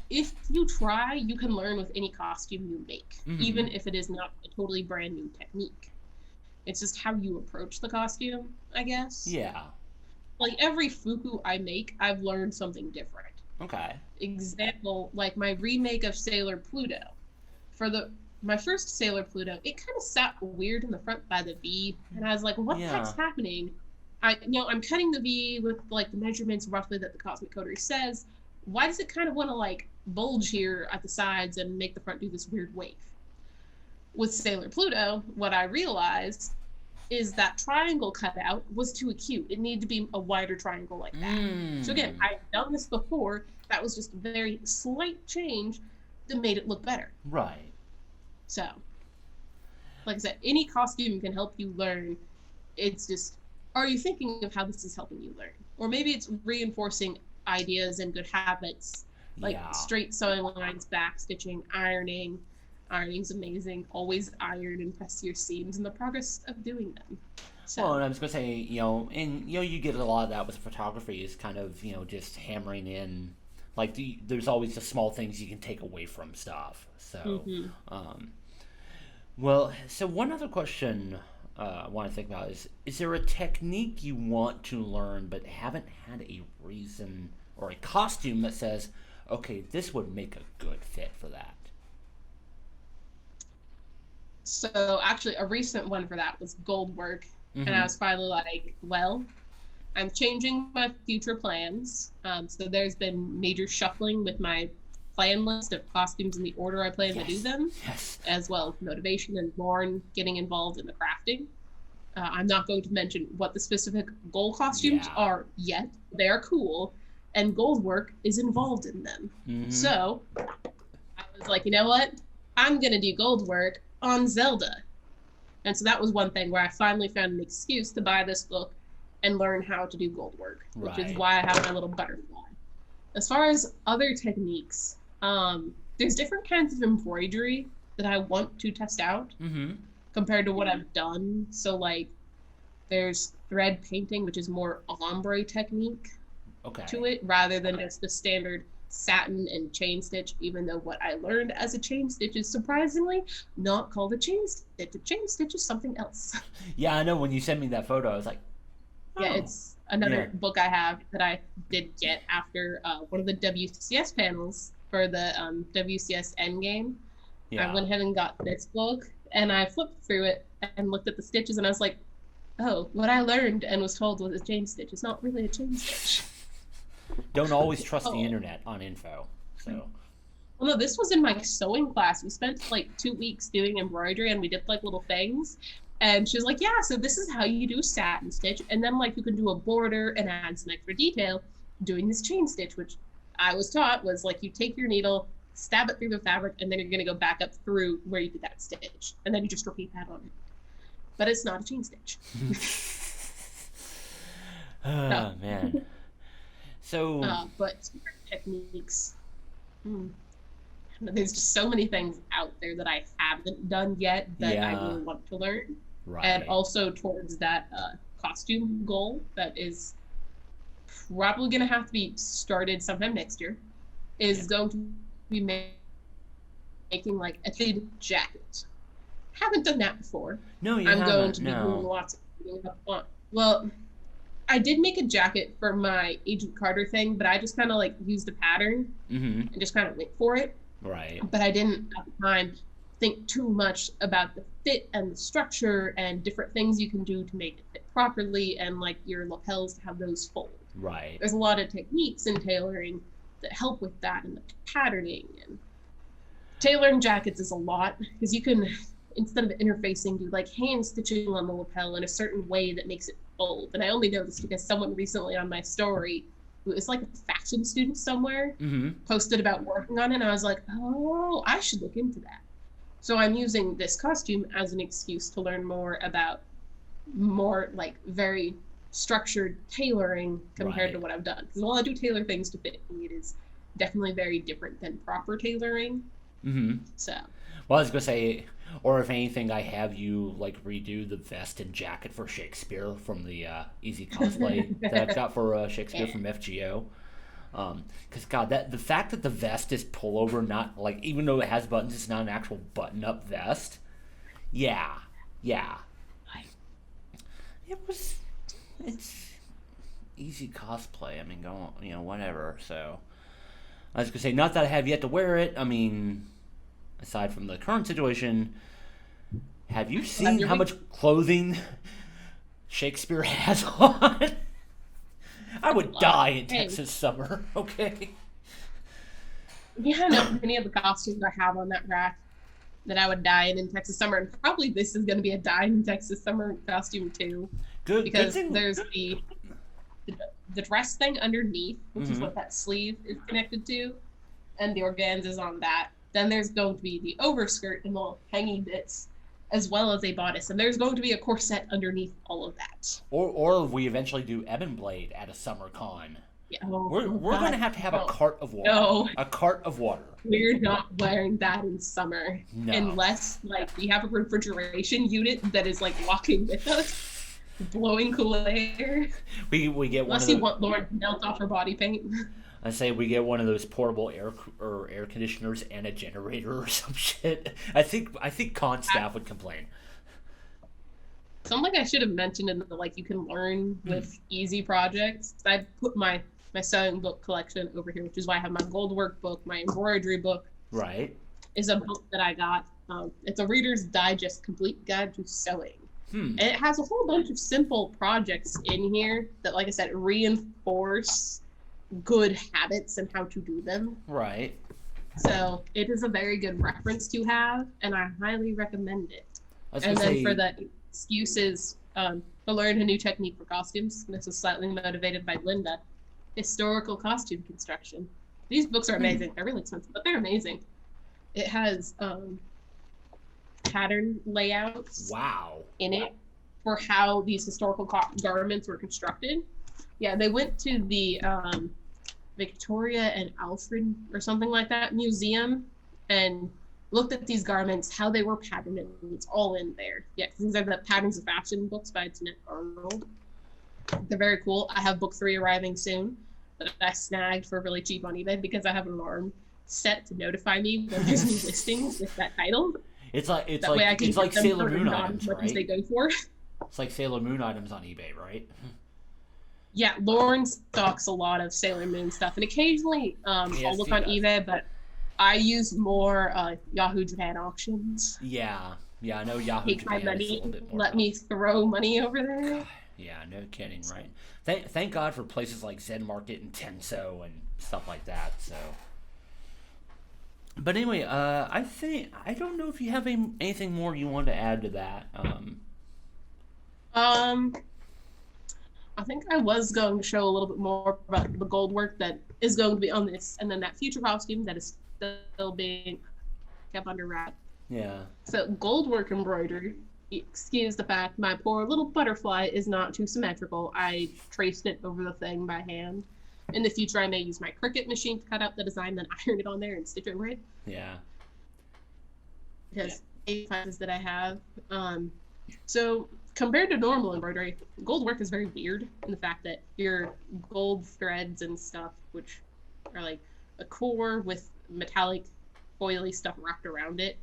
if you try, you can learn with any costume you make, even if it is not a totally brand new technique. It's just how you approach the costume, I guess. Yeah. Like every fuku I make, I've learned something different. Okay. Example, like my remake of Sailor Pluto. For my first Sailor Pluto, it kind of sat weird in the front by the V, and I was like, what the heck's happening? I'm cutting the V with like the measurements roughly that the Cosmic Coterie says. Why does it kind of want to like bulge here at the sides and make the front do this weird wave? With Sailor Pluto, what I realized is that triangle cutout was too acute. It needed to be a wider triangle like that. So again, I've done this before. That was just a very slight change that made it look better. Right. So, like I said, any costume can help you learn. It's just, are you thinking of how this is helping you learn? Or maybe it's reinforcing ideas and good habits, like straight sewing lines, back stitching, ironing. Ironing's amazing. Always iron and press your seams in the progress of doing them. So. Well, and I was going to say, you get a lot of that with photography is kind of, just hammering in, like, there's always the small things you can take away from stuff. So, well, so one other question I want to think about is there a technique you want to learn but haven't had a reason or a costume that says, okay, this would make a good fit for that? So actually a recent one for that was Goldwork. And I was finally like, well, I'm changing my future plans. So there's been major shuffling with my plan list of costumes in the order I plan to do them, as well as motivation and Lauren getting involved in the crafting. I'm not going to mention what the specific goal costumes are yet. They are cool, and Goldwork is involved in them. So I was like, you know what? I'm going to do Goldwork on Zelda. And so that was one thing where I finally found an excuse to buy this book and learn how to do Goldwork, which is why I have my little butterfly. As far as other techniques, there's different kinds of embroidery that I want to test out compared to what I've done. So like there's thread painting, which is more ombre technique to it rather than just the standard satin and chain stitch, even though what I learned as a chain stitch is surprisingly not called a chain stitch. A chain stitch is something else. Yeah, I know. When you sent me that photo, I was like, yeah, it's another book I have that I did get after one of the WCS panels for the WCS Endgame. I went ahead and got this book, and I flipped through it and looked at the stitches, and I was like, oh, what I learned and was told was a chain stitch. It's not really a chain stitch. Don't always trust the internet on info. So. Well, no, this was in my sewing class. We spent like 2 weeks doing embroidery, and we did like little things. And she was like, yeah, so this is how you do satin stitch. And then like you can do a border and add some extra detail doing this chain stitch, which I was taught was like you take your needle, stab it through the fabric, and then you're going to go back up through where you did that stitch. And then you just repeat that on it. But it's not a chain stitch. Oh, man. So, but techniques. There's just so many things out there that I haven't done yet that I really want to learn. Right. And also towards that costume goal that is probably going to have to be started sometime next year is going to be making like a fitted jacket. Haven't done that before. No, you I'm haven't. going to be doing lots of well, I did make a jacket for my Agent Carter thing, but I just kind of like used a pattern and just kind of went for it. Right. But I didn't at the time think too much about the fit and the structure and different things you can do to make it fit properly and like your lapels to have those fold. Right. There's a lot of techniques in tailoring that help with that and the patterning. And tailoring jackets is a lot because you can, instead of interfacing, do like hand stitching on the lapel in a certain way that makes it fold. And I only know this because someone recently on my story who is like a fashion student somewhere posted about working on it, and I was like, oh, I should look into that. So I'm using this costume as an excuse to learn more about more like very structured tailoring compared to Right. what I've done. Because while I do tailor things to fit me, it is definitely very different than proper tailoring. Mm-hmm. So Well, I was gonna say, or if anything, I have you like redo the vest and jacket for Shakespeare from the Easy Cosplay that I've got for Shakespeare yeah. from FGO. Because God, that the fact that the vest is pullover, not like even though it has buttons, it's not an actual button-up vest. Yeah, yeah. It was. It's easy cosplay. I mean, go whatever. So I was gonna say, not that I have yet to wear it. I mean, aside from the current situation, have you seen how much clothing Shakespeare has on? I would die in Hey, Texas summer. Okay. yeah, no, many of the costumes I have on that rack that I would die in Texas summer, and probably this is going to be a die in Texas summer costume too, Good because thing. there's the dress thing underneath, which is Mm-hmm. what that sleeve is connected to, and the organza's on that. Then there's going to be the overskirt and the hanging bits, as well as a bodice, and there's going to be a corset underneath all of that. Or if we eventually do Ebon Blade at a summer con, Yeah, we're going God, to have a no, cart of water. no, A cart of water. we're not wearing that in summer No. unless like we have a refrigeration unit that is like walking with us, blowing cool air. We get one Unless of you the. want Lauren to melt off her body paint. I say we get one of those portable air conditioners and a generator or some shit. I think con staff would complain. Something I should have mentioned in the like you can learn with easy projects. I put my sewing book collection over here, which is why I have my Goldwork book, my embroidery book Right. is a book that I got. It's a Reader's Digest Complete Guide to Sewing. Hmm. And it has a whole bunch of simple projects in here that, like I said, reinforce good habits and how to do them. Right. So it is a very good reference to have, and I highly recommend it. I was And gonna then say. for the excuses to learn a new technique for costumes, this was slightly motivated by Linda, historical costume construction. These books are amazing. They're really expensive, but they're amazing. It has pattern layouts Wow. in it for how these historical garments were constructed. Yeah, they went to the Victoria and Alfred or something like that museum and looked at these garments, how they were patterned, and it's all in there. Yeah, because these are the Patterns of Fashion books by Jeanette Arnold. They're very cool. I have book 3 arriving soon that I snagged for really cheap on eBay because I have an alarm set to notify me when there's new listings with that title. It's like That way I can it's like get them Sailor for Moon not items, as much as they right? go for. It's like Sailor Moon items on eBay, right? Yeah, Lauren stocks a lot of Sailor Moon stuff, and occasionally Yes, I'll look he on does. eBay, but I use more Yahoo Japan auctions. Yeah. Yeah, I know Yahoo Take my Japan is a money, little bit more. let me throw money over there. Yeah, no kidding, right? Thank God for places like Zen Market and Tenso and stuff like that. So, but anyway, I don't know if you have anything more you want to add to that. Um, I think I was going to show a little bit more about the gold work that is going to be on this, and then that future costume that is still being kept under wrap. Yeah. So gold work embroidery. Excuse the fact my poor little butterfly is not too symmetrical. I traced it over the thing by hand. In the future, I may use my Cricut machine to cut out the design, then iron it on there and stitch over it. Yeah. Because sizes that I have. So compared to normal embroidery, gold work is very weird in the fact that your gold threads and stuff, which are like a core with metallic foily stuff wrapped around it,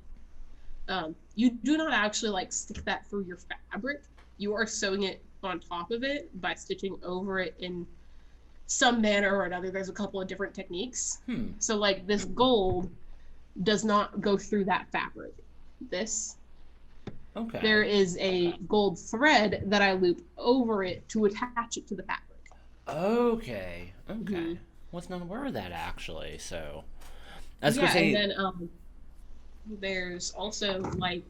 you do not actually like stick that through your fabric. You are sewing it on top of it by stitching over it in some manner or another. There's a couple of different techniques. So like this gold does not go through that fabric. This Okay. there is a gold thread that I loop over it to attach it to the fabric. Okay. Okay. Mhm. Was not aware of that actually. So, I was Yeah, gonna say. and then there's also like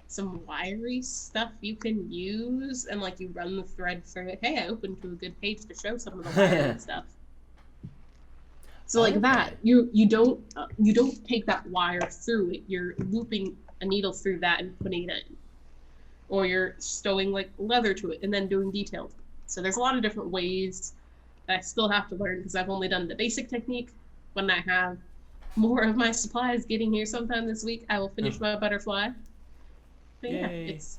some wiry stuff you can use, and like you run the thread through it. Hey, I opened to a good page to show some of the wiry stuff. So like that, Okay. you don't take that wire through it. You're looping a needle through that and putting it in, or you're stowing like leather to it and then doing details. So there's a lot of different ways that I still have to learn because I've only done the basic technique. When I have more of my supplies getting here sometime this week, I will finish my butterfly. But yeah, it's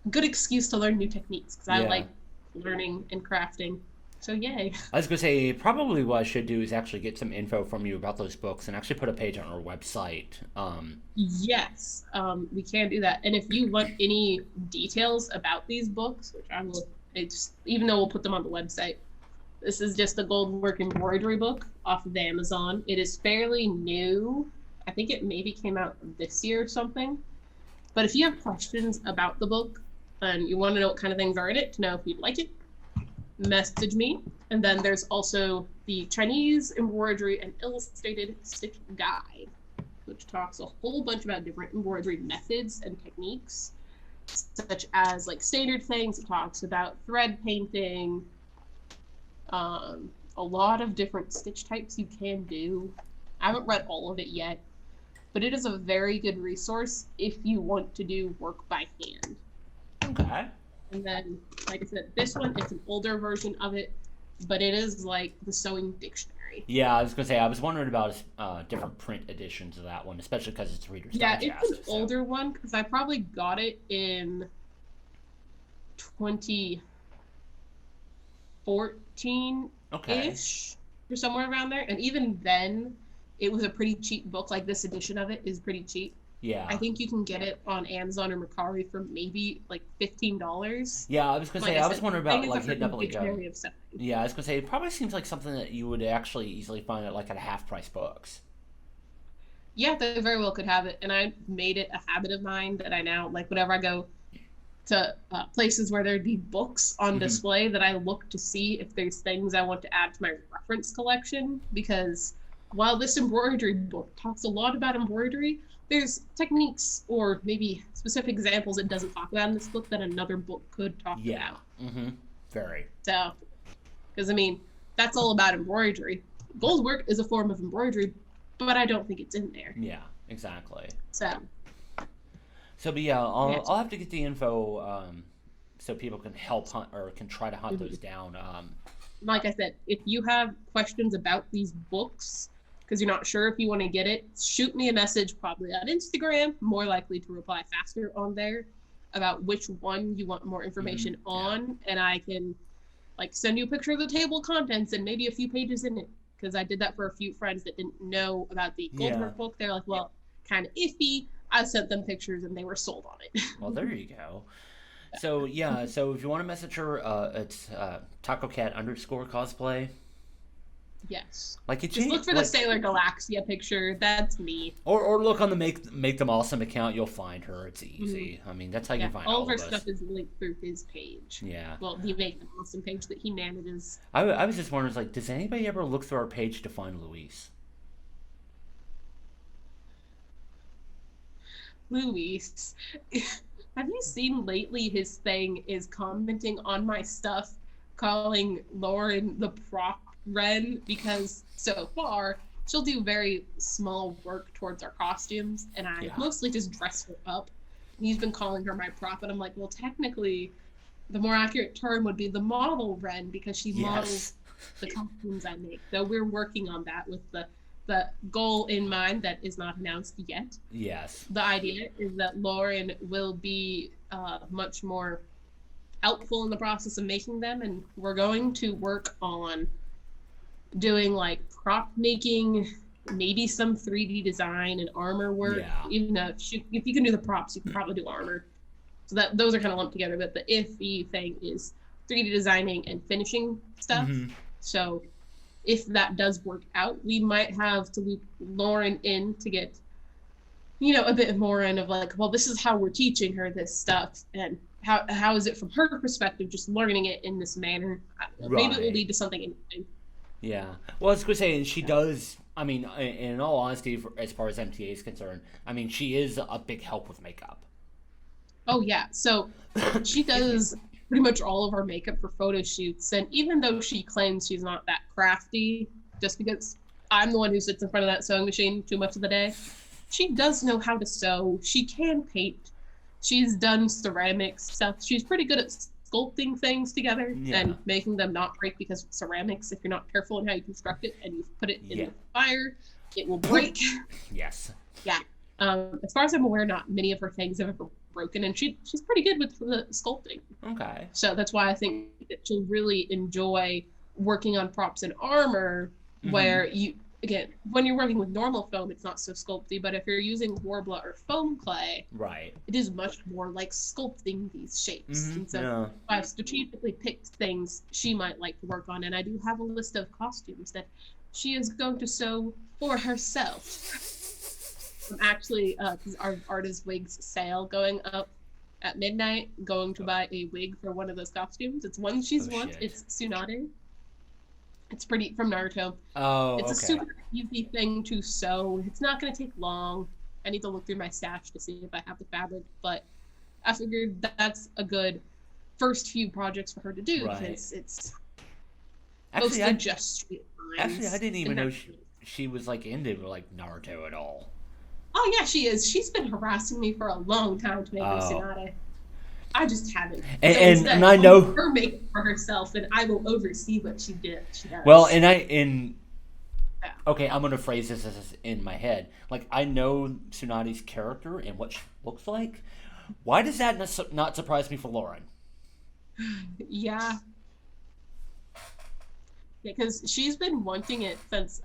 a good excuse to learn new techniques because I like learning and crafting. So yay. I was going to say, probably what I should do is actually get some info from you about those books and actually put a page on our website. Yes, we can do that. And if you want any details about these books, which I will, even though we'll put them on the website, this is just a Goldwork embroidery book off of Amazon. It is fairly new. I think it maybe came out this year or something. But if you have questions about the book and you want to know what kind of things are in it, to know if you'd like it, message me. And then there's also the Chinese embroidery and illustrated stitch guide, which talks a whole bunch about different embroidery methods and techniques, such as like standard things. It talks about thread painting, a lot of different stitch types you can do. I haven't read all of it yet, but it is a very good resource if you want to do work by hand. Okay. And then, like I said, this one, it's an older version of it, but it is like the sewing dictionary. Yeah, I was going to say, I was wondering about different print editions of that one, especially because it's Reader's Digest. Yeah, it's an older one, because I probably got it in 2014-ish, or somewhere around there. And even then, it was a pretty cheap book. Like, this edition of it is pretty cheap. Yeah. I think you can get it on Amazon or Mercari for maybe like $15. Yeah, I was gonna say, I was wondering about like hitting up like yeah, I was gonna say it probably seems like something that you would actually easily find at like at half price books. Yeah, they very well could have it, and I made it a habit of mine that I now like whenever I go to places where there'd be books on display that I look to see if there's things I want to add to my reference collection, because while this embroidery book talks a lot about embroidery, there's techniques or maybe specific examples it doesn't talk about in this book that another book could talk about. Very. So, because I mean, that's all about embroidery. Goldwork is a form of embroidery, but I don't think it's in there. Yeah, exactly. So but yeah, I'll have to get the info so people can help hunt or can try to hunt those down. Like I said, if you have questions about these books, because you're not sure if you want to get it, shoot me a message probably on Instagram, more likely to reply faster on there, about which one you want more information on, and I can like send you a picture of the table of contents and maybe a few pages in it, because I did that for a few friends that didn't know about the Goldwork book. They're like, well, kind of iffy. I sent them pictures and they were sold on it. Well, there you go. So yeah, so if you want to message her, it's Tacocat_cosplay. Yes. Like just look for the Sailor Galaxia picture. That's me. Or look on the Make Them Awesome account. You'll find her. It's easy. I mean, that's how you find all of her us. Stuff is linked through his page. Yeah. Well, the Make Them Awesome page that he manages. I was just wondering, like, does anybody ever look through our page to find Luis? Luis. Have you seen lately his thing is commenting on my stuff, calling Lauren the prop Ren, because so far she'll do very small work towards our costumes, and I mostly just dress her up. And he's been calling her my prop, and I'm like, well, technically, the more accurate term would be the model Ren, because she models the costumes I make. So we're working on that with the goal in mind that is not announced yet. Yes. The idea is that Lauren will be much more helpful in the process of making them, and we're going to work on doing like prop making, maybe some 3D design and armor work. Even though if you can do the props, you can probably do armor. So that those are kind of lumped together, but the iffy thing is 3D designing and finishing stuff. So if that does work out, we might have to loop Lauren in to get, a bit more in of like, well, this is how we're teaching her this stuff, and how is it from her perspective, just learning it in this manner. Maybe it will lead to something interesting. Yeah. Well, I was going to say, she does, I mean, in all honesty, as far as MTA is concerned, I mean, she is a big help with makeup. Oh, yeah. So she does pretty much all of our makeup for photo shoots. And even though she claims she's not that crafty, just because I'm the one who sits in front of that sewing machine too much of the day, she does know how to sew. She can paint. She's done ceramic stuff. She's pretty good at sculpting things together Yeah. and making them not break, because ceramics, if you're not careful in how you construct it and you put it in the fire, it will break. Yes. Yeah. As far as I'm aware, not many of her things have ever broken, and she's pretty good with the sculpting. Okay. So that's why I think that she'll really enjoy working on props and armor, where you, again, when you're working with normal foam, it's not so sculpty, but if you're using worbla or foam clay, right, it is much more like sculpting these shapes. And so yeah. I've strategically picked things she might like to work on, and I do have a list of costumes that she is going to sew for herself. I'm actually, because our artist wigs sale going up at midnight, going to buy a wig for one of those costumes. It's one she's won. It's Tsunade. It's pretty, from Naruto. Oh, it's a super easy thing to sew. It's not going to take long. I need to look through my stash to see if I have the fabric, but I figured that's a good first few projects for her to do, because it's actually just straight lines. Actually, I didn't even know she was like into like Naruto at all. Oh yeah, she is. She's been harassing me for a long time to make her Tsunade. I just haven't. And I know her make it for herself, and I will oversee what she does. Well, okay, I'm gonna phrase this as in my head. Like, I know Tsunade's character and what she looks like. Why does that not surprise me for Lauren? Yeah. Because she's been wanting it since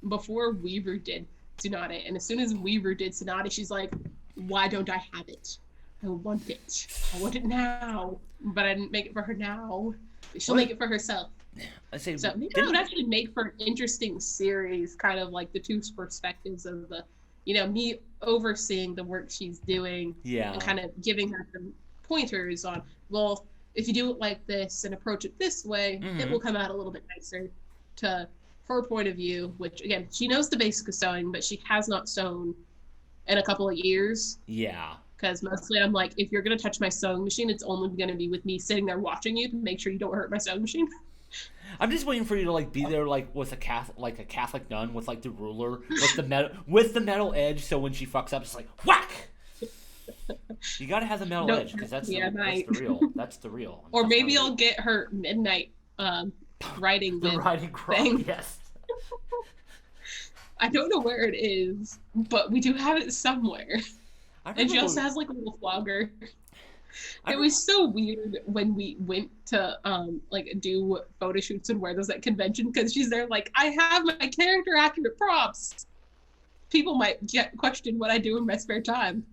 before Weaver did Tsunade, and as soon as Weaver did Tsunade, she's like, why don't I have it? I want it. I want it now. But I didn't make it for her now. She'll make it for herself. So maybe I would actually make for an interesting series, kind of like the two perspectives of the, me overseeing the work she's doing, and kind of giving her some pointers on, well, if you do it like this and approach it this way, it will come out a little bit nicer to her point of view, which, again, she knows the basic of sewing, but she has not sewn in a couple of years. Yeah. Because mostly I'm like, if you're going to touch my sewing machine, it's only going to be with me sitting there watching you to make sure you don't hurt my sewing machine. I'm just waiting for you to like be there like with a Catholic nun with like the ruler with the metal edge, so when she fucks up, it's like whack. You got to have the metal edge, because that's the real. That's the real. Or maybe I'll get her midnight writing the writing thing. Yes. I don't know where it is, but we do have it somewhere. And she also has like a little flogger. It was so weird when we went to like do photo shoots and wear those at convention, because she's there like, I have my character accurate props. People might question what I do in my spare time.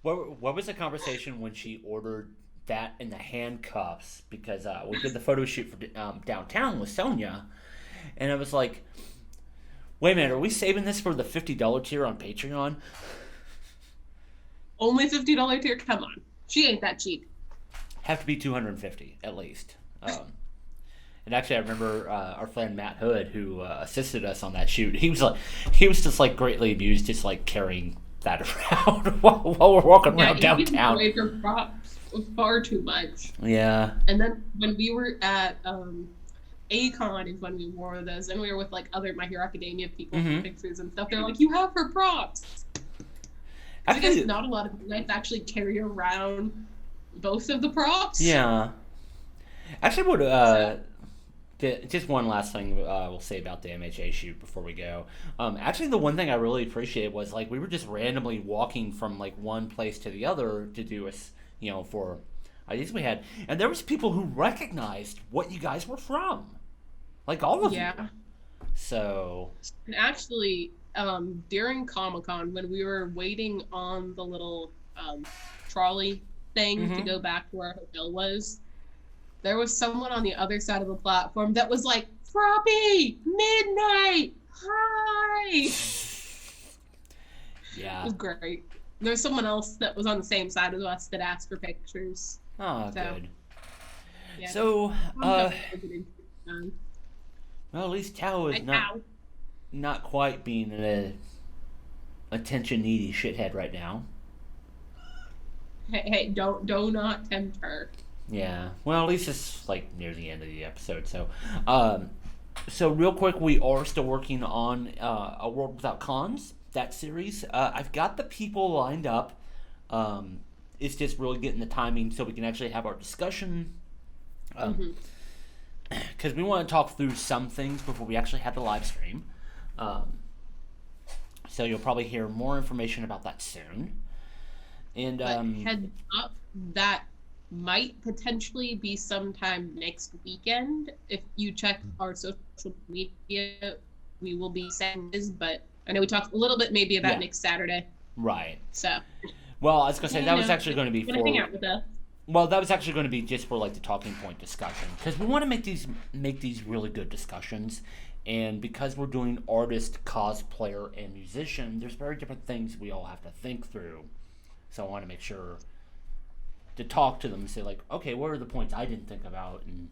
What was the conversation when she ordered that and the handcuffs? Because we did the photo shoot for downtown with Sonia, and I was like, wait a minute, are we saving this for the $50 tier on Patreon? Only $50 tier? Come on. She ain't that cheap. Have to be $250 at least. And actually, I remember our friend Matt Hood, who assisted us on that shoot. He was just like greatly amused, just like carrying that around while we're walking around downtown. He away from props far too much. Yeah. And then when we were at A-Con is when we wore those, and we were with like other My Hero Academia people for pictures and stuff. They're like, you have her props. I guess not a lot of people actually carry around both of the props. Yeah. Actually, just one last thing we'll say about the MHA shoot before we go. Actually, the one thing I really appreciated was like we were just randomly walking from like one place to the other to do for ideas we had, and there was people who recognized what you guys were from, like all of you. So. And actually, during Comic-Con, when we were waiting on the little trolley thing to go back to where our hotel was, there was someone on the other side of the platform that was like, Froppy, midnight, hi! Yeah. It was great. There was someone else that was on the same side as us that asked for pictures. Oh, good. Yeah. So, well, at least Tao is not quite being an attention-needy shithead right now. Hey, do not tempt her. Yeah. Well, at least it's like near the end of the episode. So, so real quick, we are still working on A World Without Cons, that series. I've got the people lined up. It's just really getting the timing so we can actually have our discussion Because we want to talk through some things before we actually have the live stream. So you'll probably hear more information about that soon. And but heads up, that might potentially be sometime next weekend. If you check our social media, we will be saying this, but I know we talked a little bit maybe about next Saturday. Right. So. Well, I was going to say, that was actually going to be for... hang out with us. Well, that was actually going to be just for, like, the talking point discussion. Because we want to make these really good discussions. And because we're doing artist, cosplayer, and musician, there's very different things we all have to think through. So I want to make sure to talk to them and say, like, okay, what are the points I didn't think about and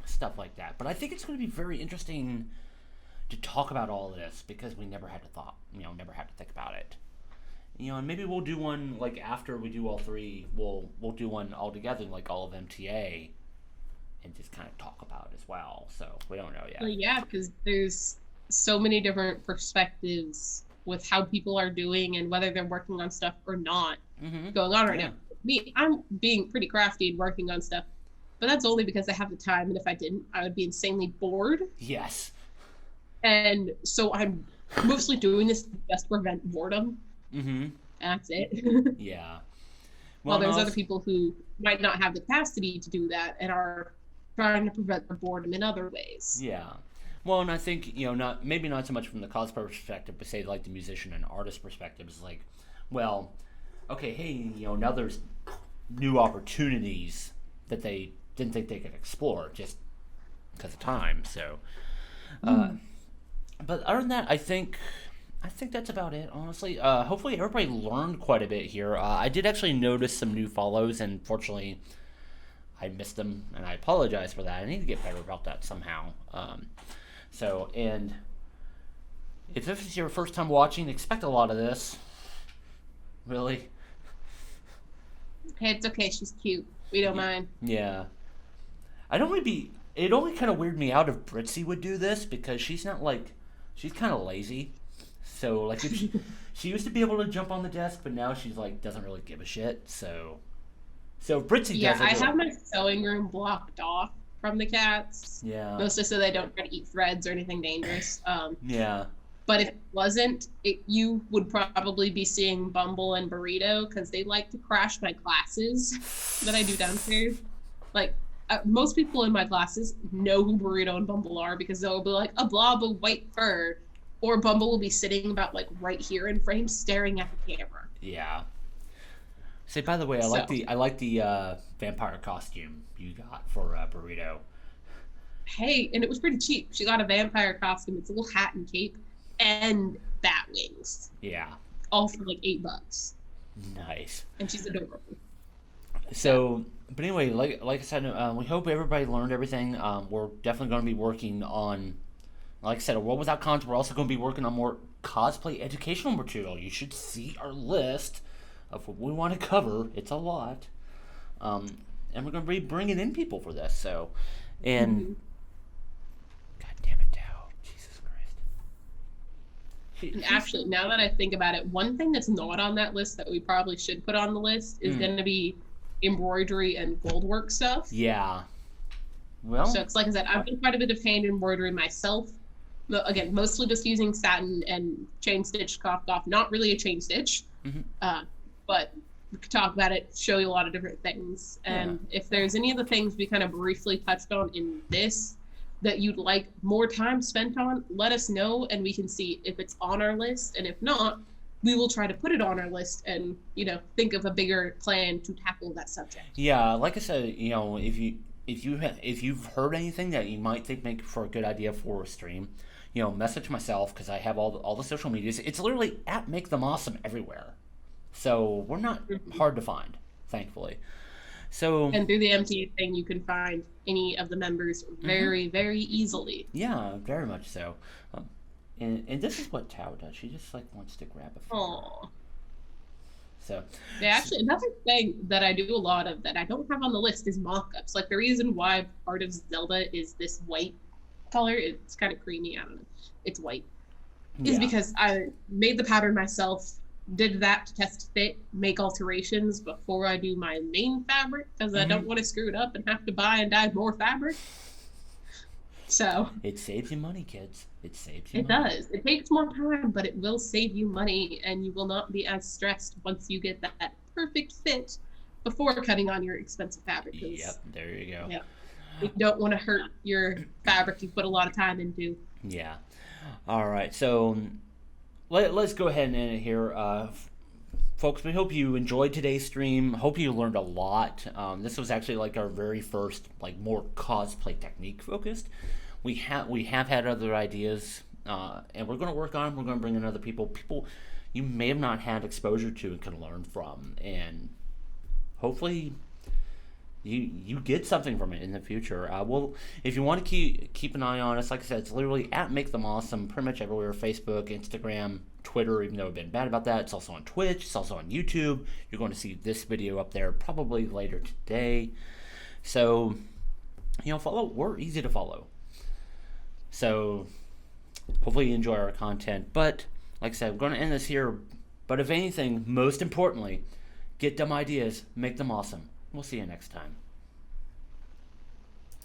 stuff like that. But I think it's going to be very interesting to talk about all of this because we never had to think about it. And maybe we'll do one, like, after we do all three, we'll do one all together, like, all of MTA, and just kind of talk about it as well. So we don't know yet. Well, yeah, because there's so many different perspectives with how people are doing and whether they're working on stuff or not going on right now. Me, I'm being pretty crafty and working on stuff, but that's only because I have the time, and if I didn't, I would be insanely bored. Yes. And so I'm mostly doing this just to prevent boredom. That's it. Yeah. Well, there's other people who might not have the capacity to do that and are trying to prevent their boredom in other ways. Yeah. Well, and I think, maybe not so much from the cosplayer perspective, but say like the musician and artist perspective is like, well, okay, hey, now there's new opportunities that they didn't think they could explore just because of time. So, but other than that, I think that's about it, honestly. Hopefully everybody learned quite a bit here. I did actually notice some new follows, and fortunately I missed them, and I apologize for that. I need to get better about that somehow. And if this is your first time watching, expect a lot of this. Really. Hey, it's okay. She's cute. We don't mind. Yeah. It only kind of weirded me out if Britzy would do this, because she's kind of lazy. So, like, if she used to be able to jump on the desk, but now she's, like, doesn't really give a shit, so if Britzy does it... I have my sewing room blocked off from the cats. Yeah. Mostly so they don't try to eat threads or anything dangerous. Yeah. But if it wasn't, you would probably be seeing Bumble and Burrito, because they like to crash my classes that I do downstairs. Like, most people in my classes know who Burrito and Bumble are, because they'll be like, a blob of white fur. Or Bumble will be sitting about, like, right here in frame, staring at the camera. Yeah. Say, by the way, I like the vampire costume you got for Burrito. Hey, and it was pretty cheap. She got a vampire costume. It's a little hat and cape, and bat wings. Yeah. All for like $8. Nice. And she's adorable. So, but anyway, like I said, we hope everybody learned everything. We're definitely going to be working on, like I said, a World Without Cons. We're also going to be working on more cosplay educational material. You should see our list of what we want to cover. It's a lot. And we're going to be bringing in people for this. So, and God damn it, Dow. Jesus Christ. And actually, now that I think about it, one thing that's not on that list that we probably should put on the list is going to be embroidery and Goldwork stuff. Yeah. Well, so it's like I said, I've done quite a bit of hand embroidery myself. Again, mostly just using satin and chain stitch coughed off. Not really a chain stitch, but we could talk about it, show you a lot of different things. And if there's any of the things we kind of briefly touched on in this that you'd like more time spent on, let us know, and we can see if it's on our list. And if not, we will try to put it on our list and, think of a bigger plan to tackle that subject. Yeah, like I said, if you've heard anything that you might think make for a good idea for a stream, message myself, because I have all the social medias. It's literally at Make Them Awesome everywhere. So we're not hard to find, thankfully. So, and through the MTA thing, you can find any of the members very, very easily. Yeah, very much so. And this is what Tao does. She just wants to grab a finger. Aww. So yeah, actually, another thing that I do a lot of that I don't have on the list is mock-ups. Like, the reason why part of Zelda is this white color, it's kind of creamy, I don't know, it's white, is because I made the pattern myself did that to test fit, make alterations before I do my main fabric because I don't want to screw it up and have to buy and dye more fabric. So it saves you money, kids. It saves you it money. does. It takes more time, but it will save you money, and you will not be as stressed once you get that perfect fit before cutting on your expensive fabric. Yep, there you go. Yeah, you don't want to hurt your fabric you put a lot of time into. Yeah. All right, so let's go ahead and end it here. Folks, we hope you enjoyed today's stream. Hope you learned a lot. This was actually like our very first, like, more cosplay technique focused. We have had other ideas, and we're going to work on them. We're going to bring in other people you may have not had exposure to and can learn from, and hopefully you get something from it in the future. If you want to keep an eye on us, like I said, it's literally at Make Them Awesome, pretty much everywhere: Facebook, Instagram, Twitter, even though I've been bad about that. It's also on Twitch. It's also on YouTube. You're going to see this video up there probably later today. So, follow. We're easy to follow. So, hopefully you enjoy our content. But, like I said, we're going to end this here. But if anything, most importantly, get dumb ideas, make them awesome. We'll see you next time.